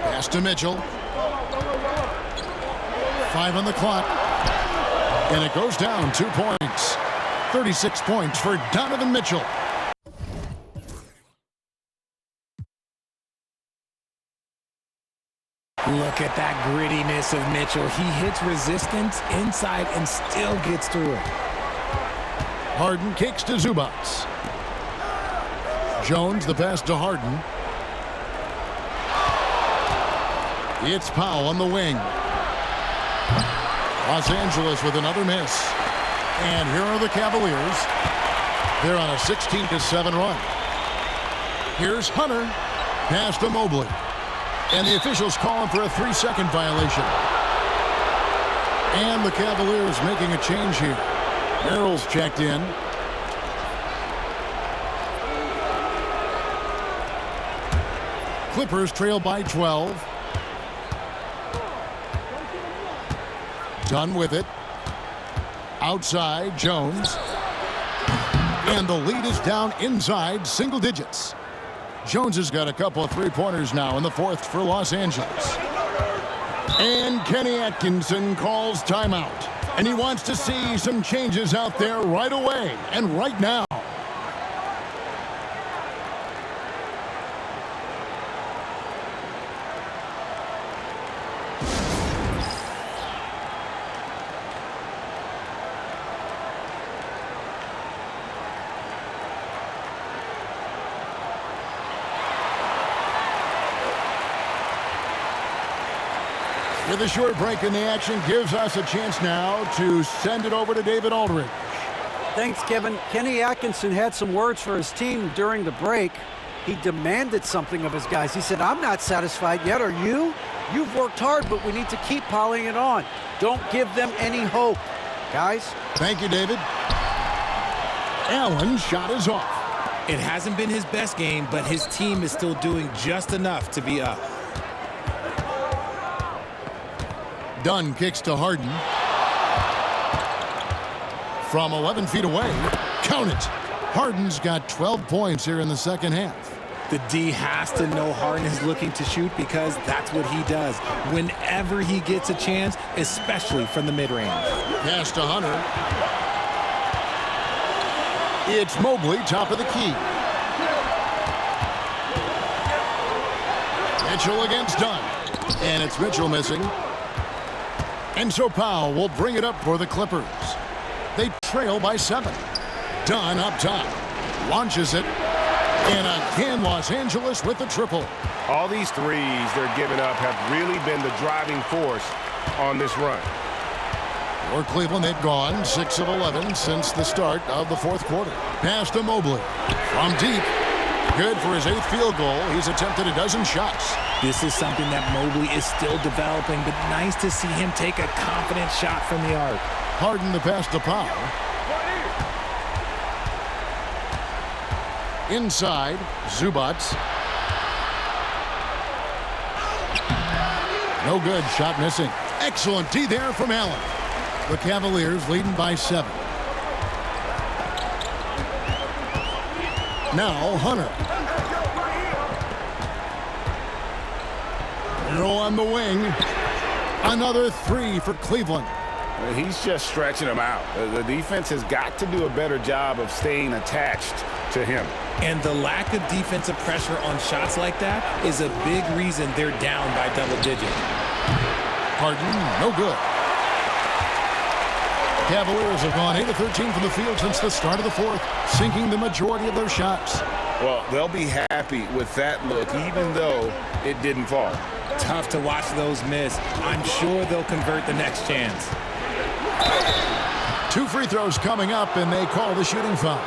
[SPEAKER 1] Pass to Mitchell. 5 on the clock. And it goes down 2 points. 36 points for Donovan Mitchell.
[SPEAKER 2] Look at that grittiness of Mitchell. He hits resistance inside and still gets through it.
[SPEAKER 1] Harden kicks to Zubac. Jones the pass to Harden. It's Powell on the wing. Los Angeles with another miss. And here are the Cavaliers. They're on a 16-7 run. Here's Hunter. Pass to Mobley. And the officials call him for a 3-second violation. And the Cavaliers making a change here. Merrill's checked in. Clippers trail by 12. Done with it. Outside, Jones. And the lead is down inside single digits. Jones has got a couple of three-pointers now in the fourth for Los Angeles. And Kenny Atkinson calls timeout. And he wants to see some changes out there right away and right now. With a short break in the action, gives us a chance now to send it over to David Aldridge.
[SPEAKER 3] Thanks, Kevin. Kenny Atkinson had some words for his team during the break. He demanded something of his guys. He said, I'm not satisfied yet. Are you? You've worked hard, but we need to keep piling it on. Don't give them any hope. Guys?
[SPEAKER 1] Thank you, David. Allen's shot is off.
[SPEAKER 2] It hasn't been his best game, but his team is still doing just enough to be up.
[SPEAKER 1] Dunn kicks to Harden. From 11 feet away, count it. Harden's got 12 points here in the second half.
[SPEAKER 2] The D has to know Harden is looking to shoot because that's what he does whenever he gets a chance, especially from the mid-range.
[SPEAKER 1] Pass to Hunter. It's Mobley, top of the key. Mitchell against Dunn. And it's Mitchell missing. And so Powell will bring it up for the Clippers. They trail by 7. Dunn up top. Launches it. And again, Los Angeles with the triple.
[SPEAKER 6] All these threes they're giving up have really been the driving force on this run.
[SPEAKER 1] For Cleveland, they've gone 6 of 11 since the start of the fourth quarter. Pass to Mobley. From deep. Good for his 8th field goal. He's attempted a dozen shots.
[SPEAKER 2] This is something that Mobley is still developing, but nice to see him take a confident shot from the arc.
[SPEAKER 1] Harden the pass to Powell. Inside, Zubac. No good, shot missing. Excellent D there from Allen. The Cavaliers leading by 7. Now Hunter. Earl on the wing. Another 3 for Cleveland.
[SPEAKER 5] He's just stretching them out. The defense has got to do a better job of staying attached to him.
[SPEAKER 2] And the lack of defensive pressure on shots like that is a big reason they're down by double digits.
[SPEAKER 1] Harden, no good. Cavaliers have gone 8 of 13 from the field since the start of the fourth, sinking the majority of their shots.
[SPEAKER 5] Well, they'll be happy with that look, even though it didn't fall.
[SPEAKER 2] Tough to watch those miss. I'm sure they'll convert the next chance.
[SPEAKER 1] 2 free throws coming up, and they call the shooting foul.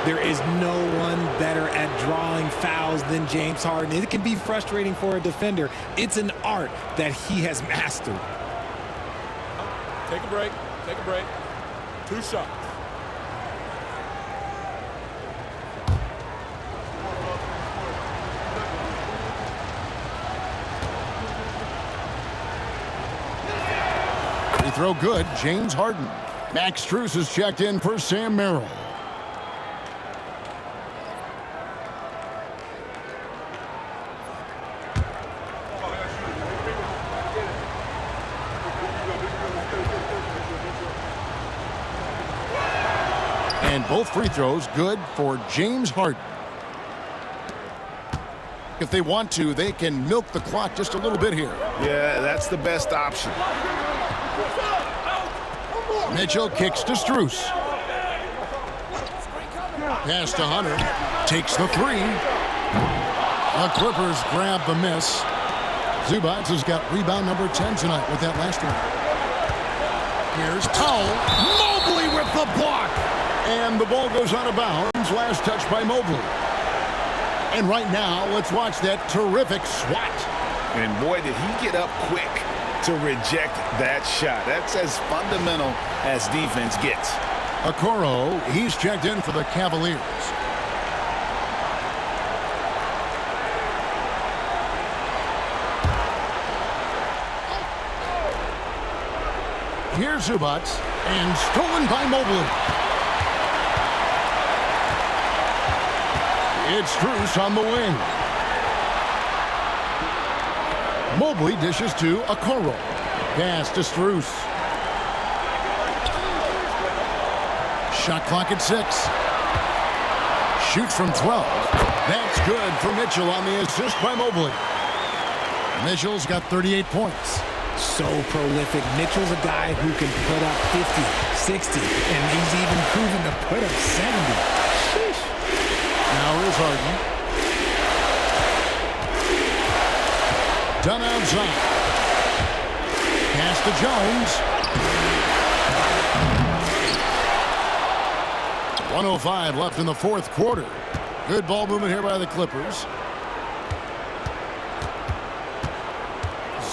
[SPEAKER 2] There is no one better at drawing fouls than James Harden. It can be frustrating for a defender. It's an art that he has mastered.
[SPEAKER 7] Take a break. Take a break. 2 shots.
[SPEAKER 1] Free throw good, James Harden. Max Strus is checked in for Sam Merrill. And both free throws good for James Harden. If they want to, they can milk the clock just a little bit here.
[SPEAKER 5] Yeah, that's the best option.
[SPEAKER 1] Mitchell kicks to Strus. Pass to Hunter. Takes the 3. The Clippers grab the miss. Zubac has got rebound number 10 tonight with that last one. Here's Powell. Mobley with the block. And the ball goes out of bounds. Last touch by Mobley. And right now, let's watch that terrific swat.
[SPEAKER 5] And boy, did he get up quick to reject that shot. That's as fundamental as defense gets.
[SPEAKER 1] Okoro, he's checked in for the Cavaliers. Here's Zubac, and stolen by Mobley. It's Strus on the wing. Mobley dishes to Okoro. Pass to Strus. Shot clock at 6. Shoots from 12. That's good for Mitchell on the assist by Mobley. Mitchell's got 38 points.
[SPEAKER 2] So prolific. Mitchell's a guy who can put up 50, 60, and he's even proven to put up 70. Sheesh.
[SPEAKER 1] Now is Harden. Done outside. Pass to Jones. 1:05 left in the fourth quarter. Good ball movement here by the Clippers.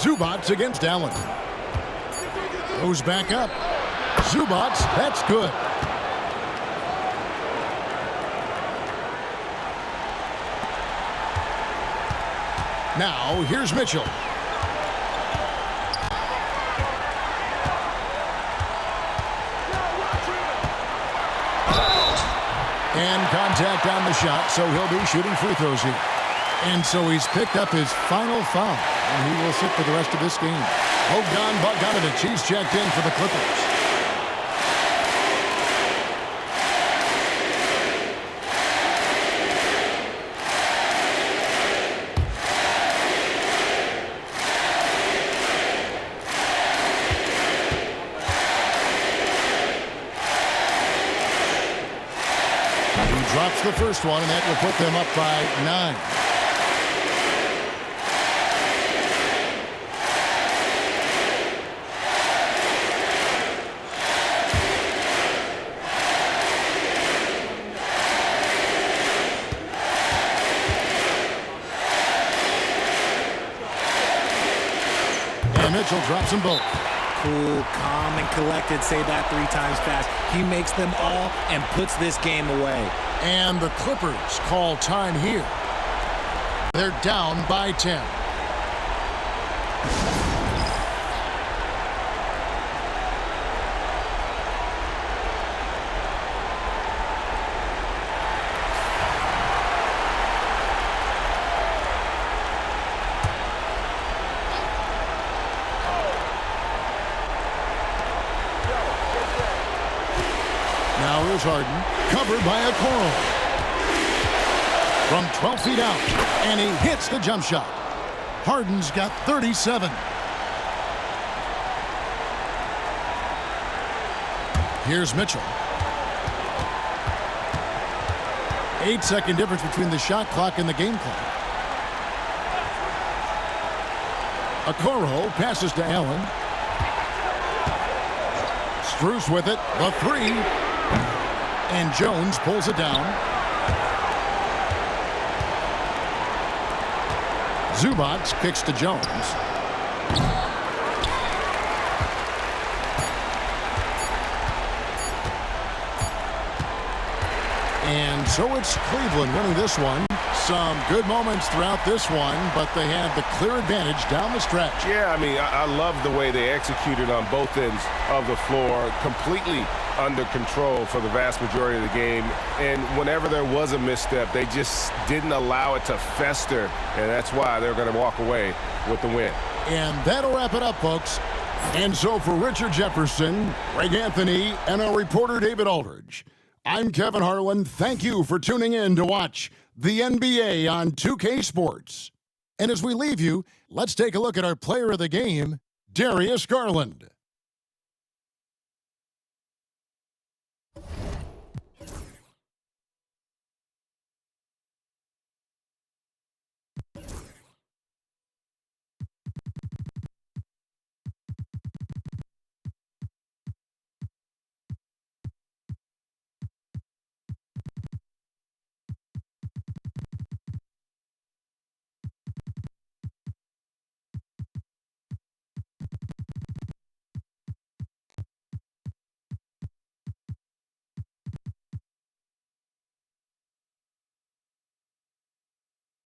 [SPEAKER 1] Zubac against Allen. Goes back up. Zubac, that's good. Now, here's Mitchell. And contact on the shot, so he'll be shooting free throws here. And so he's picked up his final foul, and he will sit for the rest of this game. Bogdan, he's checked in for the Clippers. Drops the first one, and that will put them up by 9. And Mitchell drops them both.
[SPEAKER 2] Cool, calm, and collected. Say that 3 times fast. He makes them all and puts this game away.
[SPEAKER 1] And the Clippers call time here. They're down by 10. Now here's Harden, covered by Okoro. From 12 feet out, and he hits the jump shot. Harden's got 37. Here's Mitchell. 8-second difference between the shot clock and the game clock. Okoro passes to Allen. Strus with it, the three. And Jones pulls it down. Zubac kicks to Jones. And so it's Cleveland winning this one. Some good moments throughout this one, but they had the clear advantage down the stretch.
[SPEAKER 6] Yeah, I mean, I love the way they executed on both ends of the floor, completely under control for the vast majority of the game. And whenever there was a misstep, they just didn't allow it to fester, and that's why they're going to walk away with the win.
[SPEAKER 1] And that'll wrap it up, folks. And so for Richard Jefferson, Greg Anthony, and our reporter David Aldridge, I'm Kevin Harlan. Thank you for tuning in to watch the NBA on 2K Sports. And as we leave you, let's take a look at our player of the game, Darius Garland.